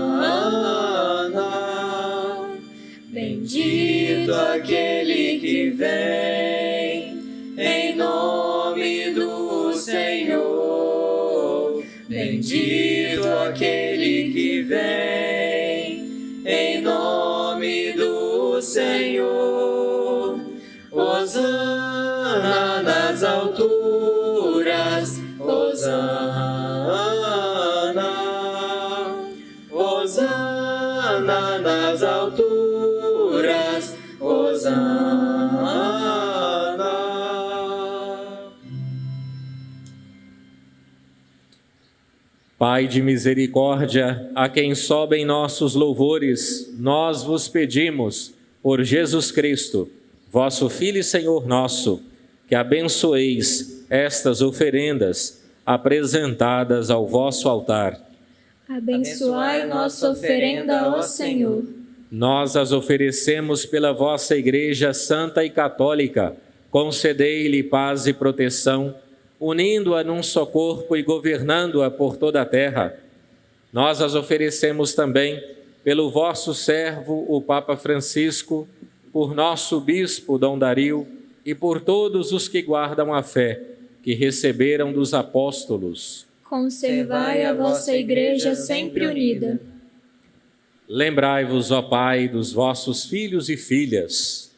Bendito aquele que vem em nome do Senhor. Bendito aquele que vem em nome do Senhor. Hosana nas alturas, Hosana, Hosana nas alturas, Hosana. Pai de misericórdia, a quem sobem nossos louvores, nós vos pedimos, por Jesus Cristo, vosso Filho e Senhor nosso, que abençoeis estas oferendas apresentadas ao vosso altar. Abençoai nossa oferenda, ó Senhor. Nós as oferecemos pela vossa Igreja Santa e Católica. Concedei-lhe paz e proteção, unindo-a num só corpo e governando-a por toda a terra. Nós as oferecemos também pelo vosso servo, o Papa Francisco, por nosso bispo Dom Dario e por todos os que guardam a fé, que receberam dos apóstolos. Conservai a vossa Igreja sempre unida. Lembrai-vos, ó Pai, dos vossos filhos e filhas,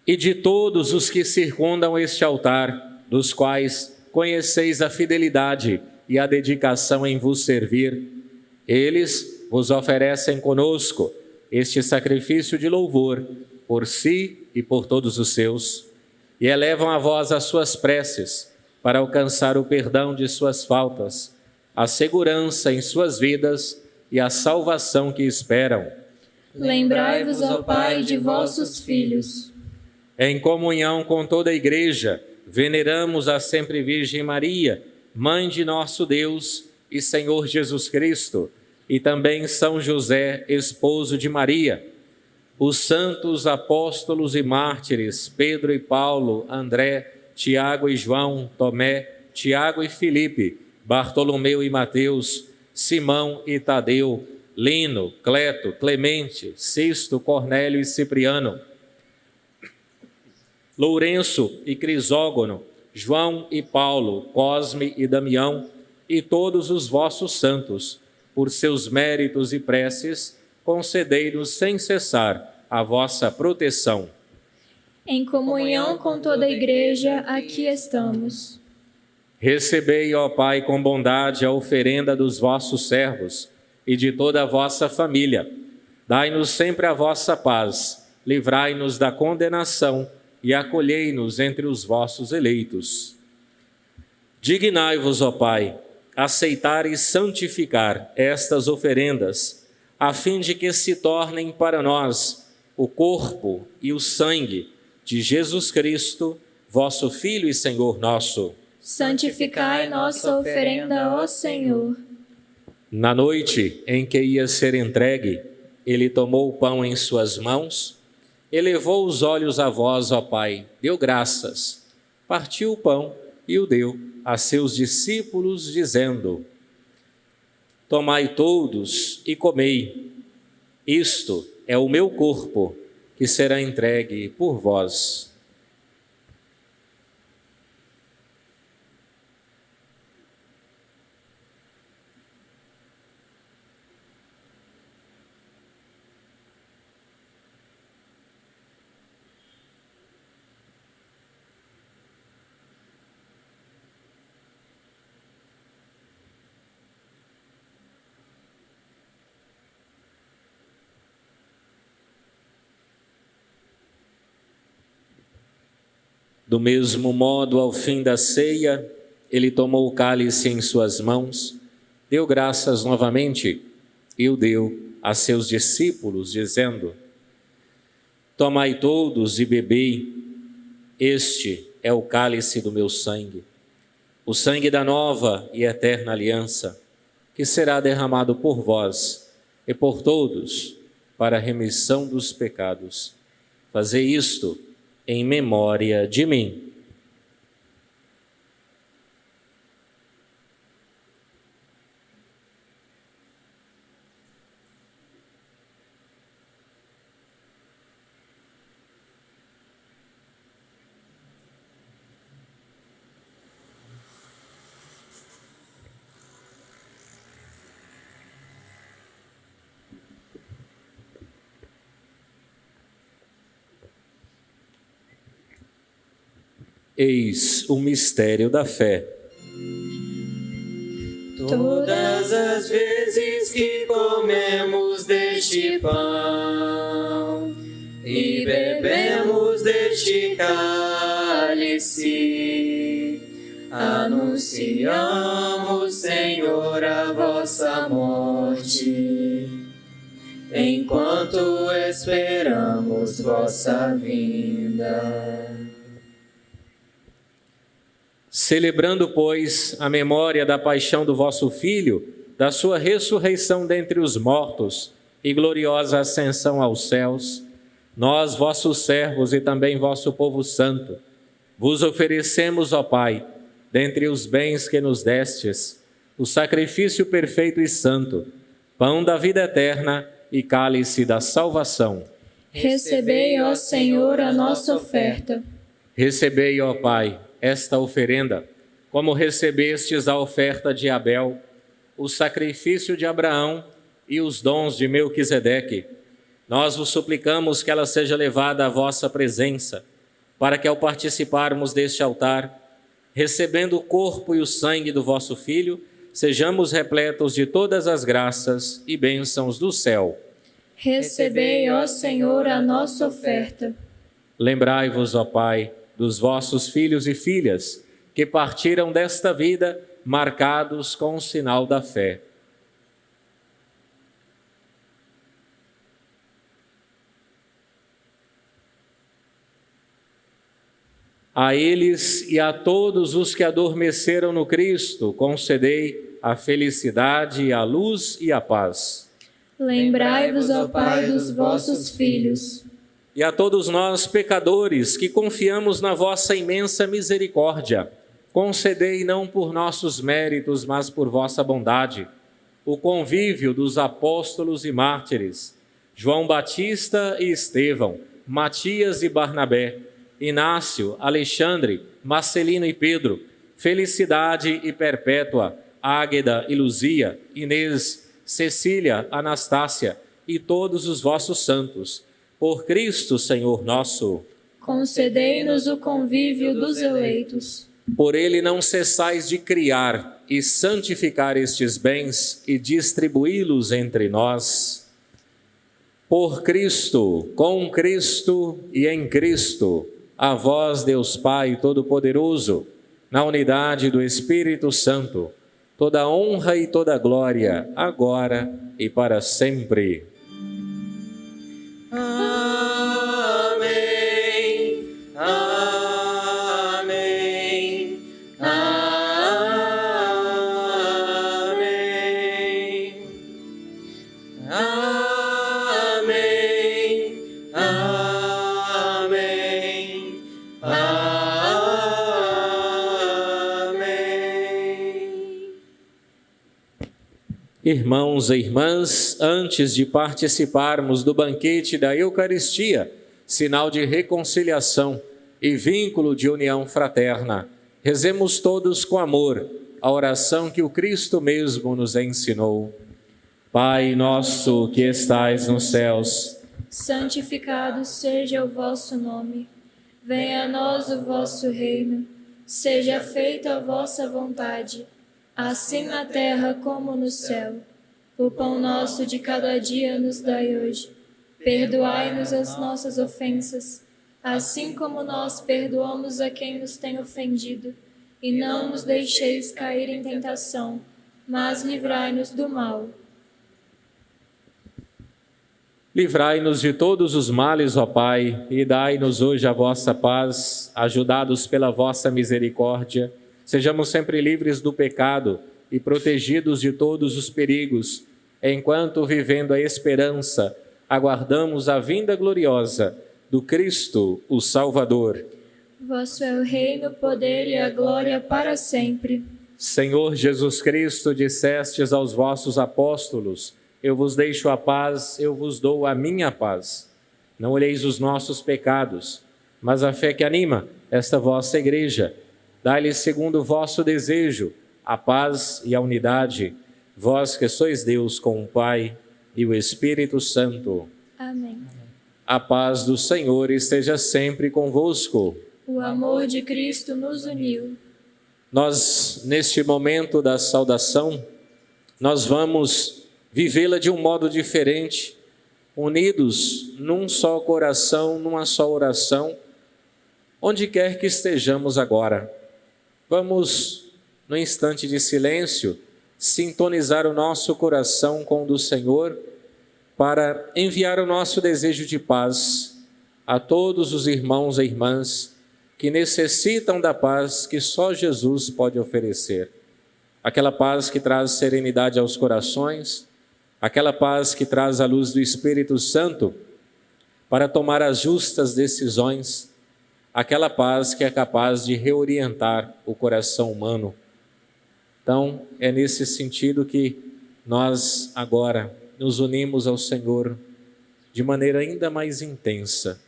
e de todos os que circundam este altar, dos quais conheceis a fidelidade e a dedicação em vos servir. Eles vos oferecem conosco este sacrifício de louvor, por si e por todos os seus, e elevam a vós as suas preces, para alcançar o perdão de suas faltas, a segurança em suas vidas e a salvação que esperam. Lembrai-vos, ó Pai, de vossos filhos. Em comunhão com toda a Igreja, veneramos a Sempre Virgem Maria, Mãe de nosso Deus e Senhor Jesus Cristo, e também São José, esposo de Maria, os santos apóstolos e mártires, Pedro e Paulo, André, Tiago e João, Tomé, Tiago e Filipe, Bartolomeu e Mateus, Simão e Tadeu, Lino, Cleto, Clemente, Sisto, Cornélio e Cipriano, Lourenço e Crisógono, João e Paulo, Cosme e Damião, e todos os vossos santos, por seus méritos e preces, concedei-nos sem cessar a vossa proteção. Em comunhão com toda a Igreja, aqui estamos. Recebei, ó Pai, com bondade a oferenda dos vossos servos e de toda a vossa família. Dai-nos sempre a vossa paz, livrai-nos da condenação e acolhei-nos entre os vossos eleitos. Dignai-vos, ó Pai, aceitar e santificar estas oferendas, a fim de que se tornem para nós o corpo e o sangue de Jesus Cristo, vosso Filho e Senhor nosso. Santificai nossa oferenda, ó Senhor. Na noite em que ia ser entregue, ele tomou o pão em suas mãos elevou os olhos a vós, ó Pai, deu graças, partiu o pão e o deu a seus discípulos, dizendo: Tomai todos e comei, isto é o meu corpo, que será entregue por vós. Do mesmo modo, ao fim da ceia, ele tomou o cálice em suas mãos, deu graças novamente e o deu a seus discípulos, dizendo: Tomai todos e bebei, este é o cálice do meu sangue, o sangue da nova e eterna aliança, que será derramado por vós e por todos para a remissão dos pecados. Fazei isto em memória de mim. Eis o mistério da fé. Todas as vezes que comemos deste pão e bebemos deste cálice, anunciamos, Senhor, a vossa morte, enquanto esperamos vossa vinda. Celebrando, pois, a memória da paixão do vosso Filho, da sua ressurreição dentre os mortos e gloriosa ascensão aos céus, nós, vossos servos e também vosso povo santo, vos oferecemos, ó Pai, dentre os bens que nos destes, o sacrifício perfeito e santo, pão da vida eterna e cálice da salvação. Recebei, ó Senhor, a nossa oferta. Recebei, ó Pai, esta oferenda, como recebestes a oferta de Abel, o sacrifício de Abraão e os dons de Melquisedeque. Nós vos suplicamos que ela seja levada à vossa presença, para que ao participarmos deste altar, recebendo o corpo e o sangue do vosso Filho, sejamos repletos de todas as graças e bênçãos do céu. Recebei, ó Senhor, a nossa oferta. Lembrai-vos, ó Pai, dos vossos filhos e filhas, que partiram desta vida marcados com o sinal da fé. A eles e a todos os que adormeceram no Cristo, concedei a felicidade, a luz e a paz. Lembrai-vos, ó Pai, dos vossos filhos. E a todos nós, pecadores, que confiamos na vossa imensa misericórdia, concedei não por nossos méritos, mas por vossa bondade, o convívio dos apóstolos e mártires, João Batista e Estevão, Matias e Barnabé, Inácio, Alexandre, Marcelino e Pedro, Felicidade e Perpétua, Águeda e Luzia, Inês, Cecília, Anastácia e todos os vossos santos, por Cristo, Senhor nosso. Concedei-nos o convívio dos eleitos. Por ele não cessais de criar e santificar estes bens e distribuí-los entre nós. Por Cristo, com Cristo e em Cristo, a vós, Deus Pai Todo-Poderoso, na unidade do Espírito Santo, toda honra e toda glória, agora e para sempre. Amém, amém, amém, amém, amém. Amém. Irmãos e irmãs, antes de participarmos do banquete da Eucaristia, sinal de reconciliação e vínculo de união fraterna, rezemos todos com amor a oração que o Cristo mesmo nos ensinou. Pai nosso que estais nos céus, santificado seja o vosso nome. Venha a nós o vosso reino. Seja feita a vossa vontade, assim na terra como no céu. O pão nosso de cada dia nos dai hoje. Perdoai-nos as nossas ofensas, assim como nós perdoamos a quem nos tem ofendido. E não nos deixeis cair em tentação, mas livrai-nos do mal. livrai-nos de todos os males, ó Pai, e dai-nos hoje a vossa paz, ajudados pela vossa misericórdia. Sejamos sempre livres do pecado e protegidos de todos os perigos, enquanto, vivendo a esperança, aguardamos a vinda gloriosa do Cristo, o Salvador. Vosso é o reino, o poder e a glória para sempre. Senhor Jesus Cristo, dissestes aos vossos apóstolos: eu vos deixo a paz, eu vos dou a minha paz. Não olheis os nossos pecados, mas a fé que anima esta vossa igreja. Dai-lhes segundo o vosso desejo a paz e a unidade, vós que sois Deus com o Pai e o Espírito Santo. Amém. A paz do Senhor esteja sempre convosco. O amor de Cristo nos uniu. Nós, neste momento da saudação, nós vamos vivê-la de um modo diferente, unidos num só coração, numa só oração, onde quer que estejamos agora. Vamos, no instante de silêncio, sintonizar o nosso coração com o do Senhor para enviar o nosso desejo de paz a todos os irmãos e irmãs que necessitam da paz que só Jesus pode oferecer. Aquela paz que traz serenidade aos corações, aquela paz que traz a luz do Espírito Santo para tomar as justas decisões, aquela paz que é capaz de reorientar o coração humano. Então, é nesse sentido que nós agora nos unimos ao Senhor de maneira ainda mais intensa,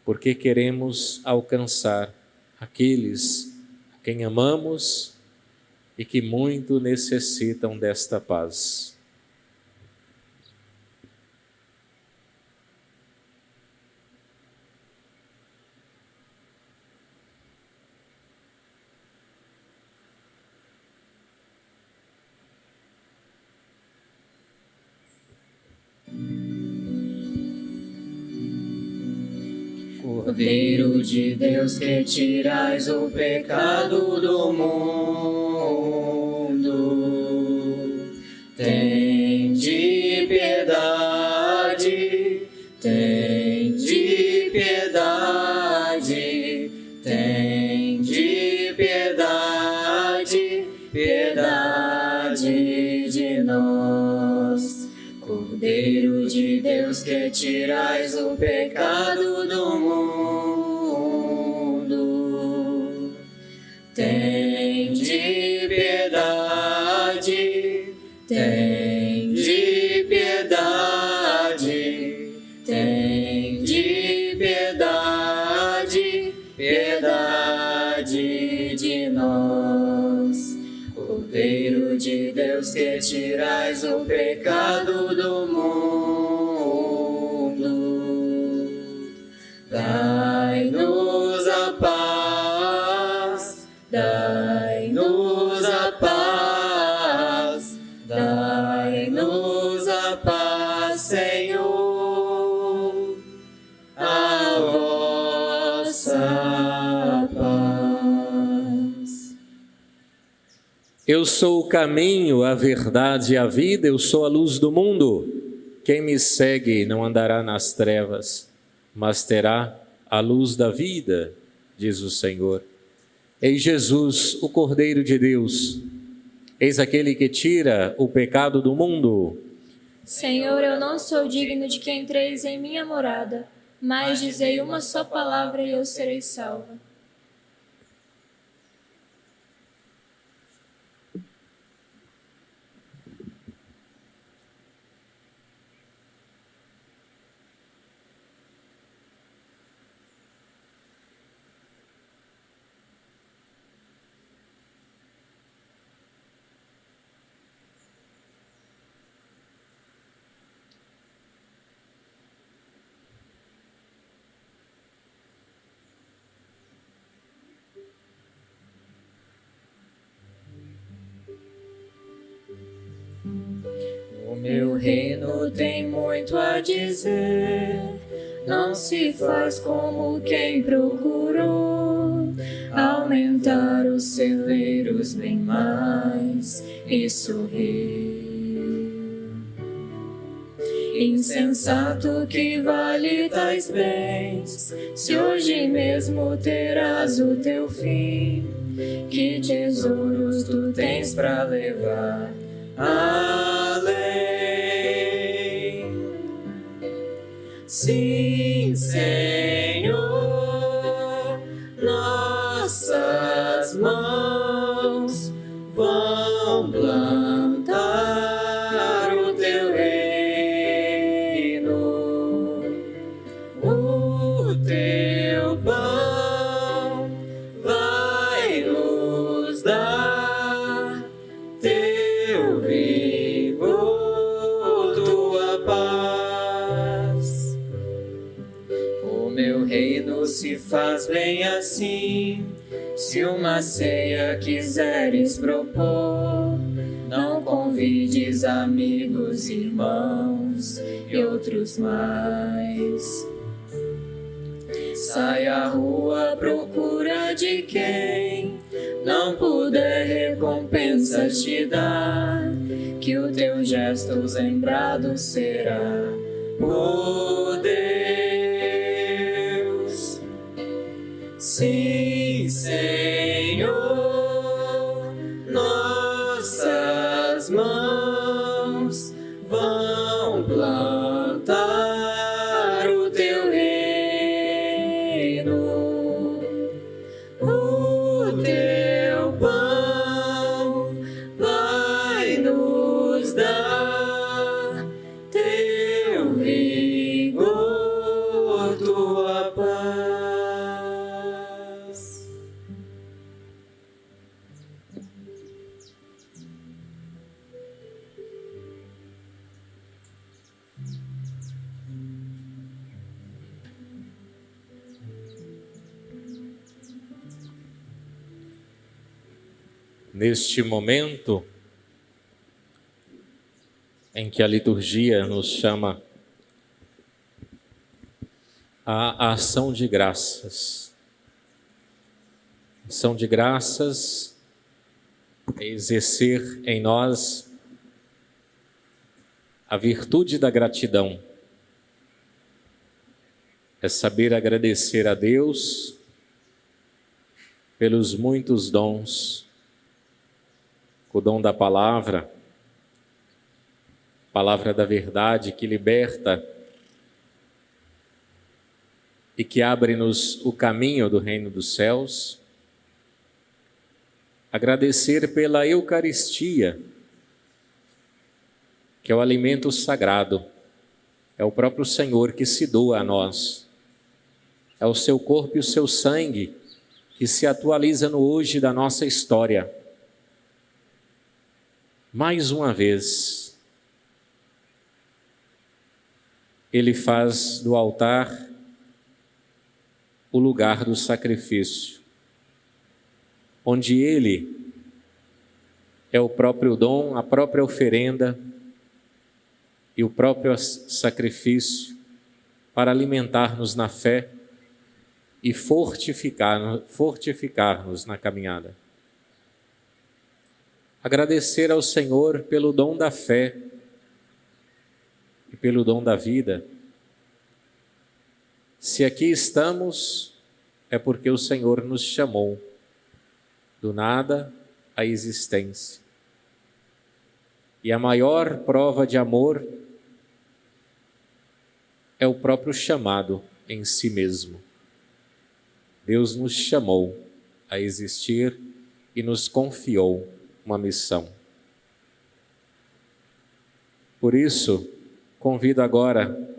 porque queremos alcançar aqueles a quem amamos e que muito necessitam desta paz. Cordeiro de Deus, que tirais o pecado do mundo, tende piedade, tende piedade, tende piedade, piedade de nós. Cordeiro de Deus, que tirais o pecado do mundo, tende piedade, tende piedade, tende piedade, piedade de nós. Cordeiro de Deus, que tirais o pecado do mundo, dai-nos a paz, dai-nos a paz, dai-nos a paz, Senhor, a vossa paz. Eu sou o caminho, a verdade e a vida, eu sou a luz do mundo. Quem me segue não andará nas trevas, mas terá a luz da vida, diz o Senhor. Eis Jesus, o Cordeiro de Deus, eis aquele que tira o pecado do mundo. Senhor, eu não sou digno de que entreis em minha morada, mas dizei uma só palavra e eu serei salva. O meu reino tem muito a dizer, não se faz como quem procurou aumentar os celeiros bem mais e sorriu. Insensato, que vale tais bens, se hoje mesmo terás o teu fim? Que tesouros tu tens para levar além? Sim, Senhor, nossas mãos vão plantar o teu reino, o teu pão vai nos dar, teu vigor, tua paz. O meu reino se faz bem assim, se uma ceia quiseres propor, não convides amigos, irmãos e outros mais. Sai à rua à procura de quem não puder recompensas te dar, que o teu gesto lembrado será por Deus. Sim, Senhor, nossas mãos vão plantar o teu reino, o teu pão vai nos dar, teu vigor, tua paz. Neste momento em que a liturgia nos chama à ação de graças. Ação de graças é exercer em nós a virtude da gratidão. É saber agradecer a Deus pelos muitos dons, o dom da palavra da verdade que liberta e que abre-nos o caminho do reino dos céus. Agradecer pela Eucaristia, que é o alimento sagrado, é o próprio Senhor que se doa a nós, é o seu corpo e o seu sangue que se atualiza no hoje da nossa história. Mais uma vez, Ele faz do altar o lugar do sacrifício, onde Ele é o próprio dom, a própria oferenda e o próprio sacrifício para alimentar-nos na fé e fortificar-nos na caminhada. Agradecer ao Senhor pelo dom da fé e pelo dom da vida. Se aqui estamos, é porque o Senhor nos chamou do nada à existência. E a maior prova de amor é o próprio chamado em si mesmo. Deus nos chamou a existir e nos confiou uma missão. Por isso, convido agora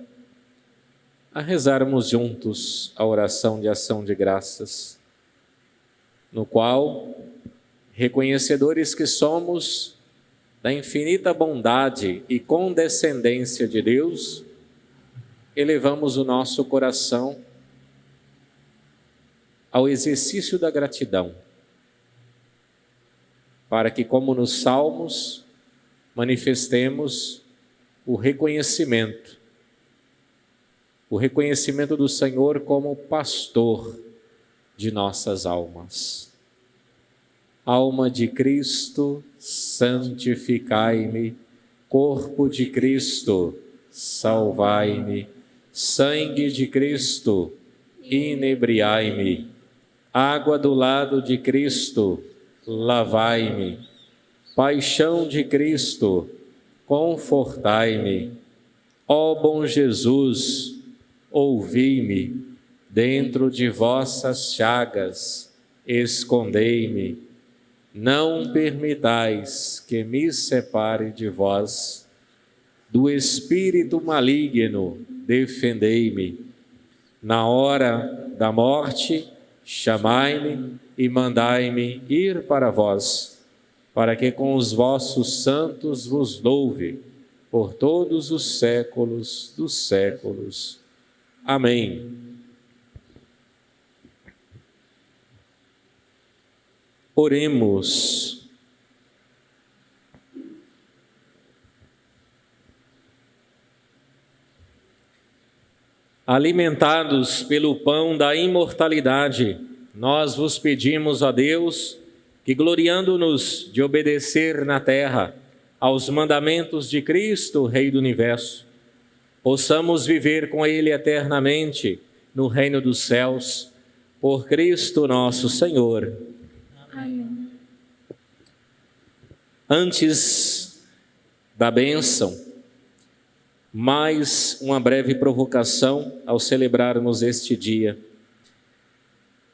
a rezarmos juntos a oração de ação de graças, no qual, reconhecedores que somos da infinita bondade e condescendência de Deus, elevamos o nosso coração ao exercício da gratidão, para que, como nos Salmos, manifestemos o reconhecimento do Senhor como pastor de nossas almas. Alma de Cristo, santificai-me. Corpo de Cristo, salvai-me. Sangue de Cristo, inebriai-me. Água do lado de Cristo, lavai-me. Paixão de Cristo, confortai-me. Ó bom Jesus, ouvi-me. Dentro de vossas chagas, escondei-me. Não permitais que me separe de vós. Do espírito maligno, defendei-me. Na hora da morte, chamai-me e mandai-me ir para vós, para que com os vossos santos vos louve por todos os séculos dos séculos. Amém. Oremos. Alimentados pelo pão da imortalidade, nós vos pedimos, ó Deus, que gloriando-nos de obedecer na terra aos mandamentos de Cristo, Rei do Universo, possamos viver com Ele eternamente no reino dos céus, por Cristo nosso Senhor. Amém. Antes da bênção, mais uma breve provocação ao celebrarmos este dia.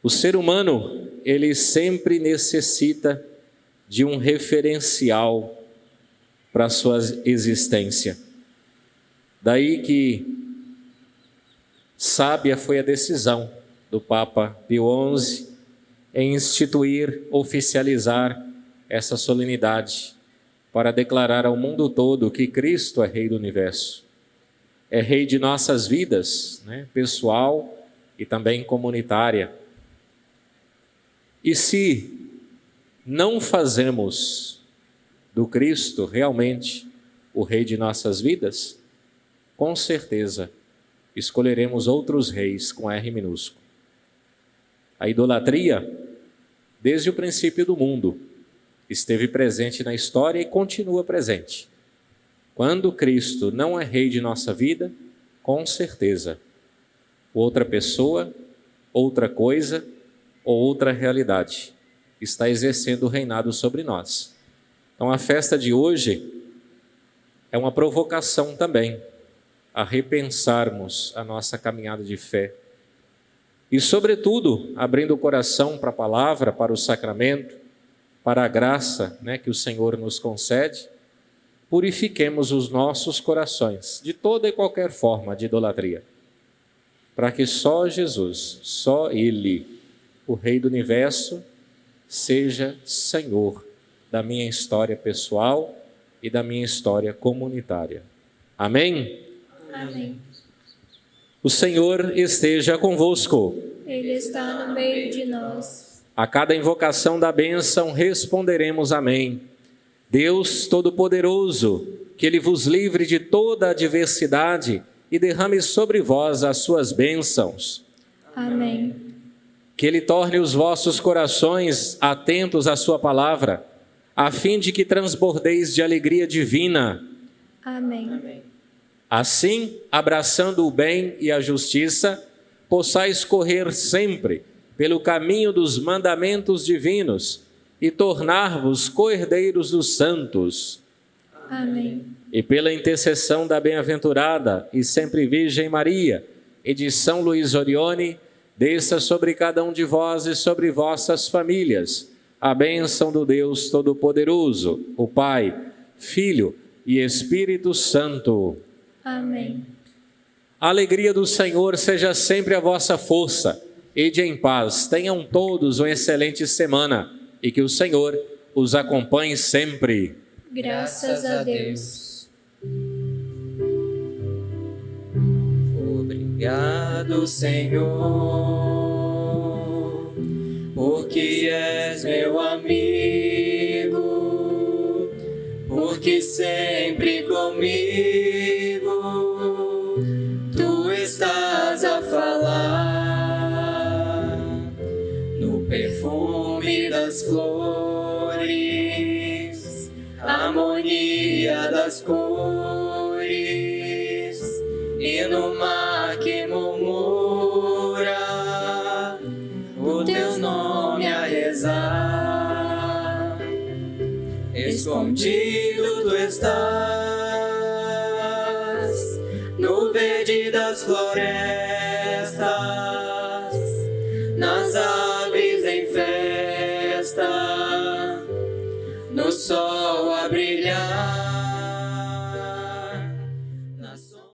O ser humano, ele sempre necessita de um referencial para a sua existência. Daí que sábia foi a decisão do Papa Pio XI em instituir, oficializar essa solenidade para declarar ao mundo todo que Cristo é Rei do Universo. É Rei de nossas vidas, né? Pessoal e também comunitária. E se não fazemos do Cristo realmente o Rei de nossas vidas, com certeza escolheremos outros reis com R minúsculo. A idolatria, desde o princípio do mundo, esteve presente na história e continua presente. Quando Cristo não é Rei de nossa vida, com certeza, outra pessoa, outra coisa ou outra realidade está exercendo o reinado sobre nós. Então a festa de hoje é uma provocação também a repensarmos a nossa caminhada de fé e, sobretudo, abrindo o coração para a palavra, para o sacramento, para a graça, né, que o Senhor nos concede, purifiquemos os nossos corações de toda e qualquer forma de idolatria, para que só Jesus, só Ele, o Rei do Universo, seja Senhor da minha história pessoal e da minha história comunitária. Amém? Amém. O Senhor esteja convosco. Ele está no meio de nós. A cada invocação da bênção responderemos amém. Deus Todo-Poderoso, que Ele vos livre de toda adversidade e derrame sobre vós as suas bênçãos. Amém. Que Ele torne os vossos corações atentos à sua palavra, a fim de que transbordeis de alegria divina. Amém. Assim, abraçando o bem e a justiça, possais correr sempre pelo caminho dos mandamentos divinos e tornar-vos co-herdeiros dos santos. Amém. E pela intercessão da bem-aventurada e sempre Virgem Maria, e de São Luís Orione, desça sobre cada um de vós e sobre vossas famílias a bênção do Deus Todo-Poderoso, o Pai, Filho e Espírito Santo. Amém. A alegria do Senhor seja sempre a vossa força. Ide em paz, tenham todos uma excelente semana e que o Senhor os acompanhe sempre. Graças a Deus. Obrigado, Senhor, porque és meu amigo, porque sempre comigo tu estás a falar no perfume das flores, harmonia das cores e no mar que murmura o teu nome a rezar. Escondido tu estás no verde das florestas, nas aves em festa, no sol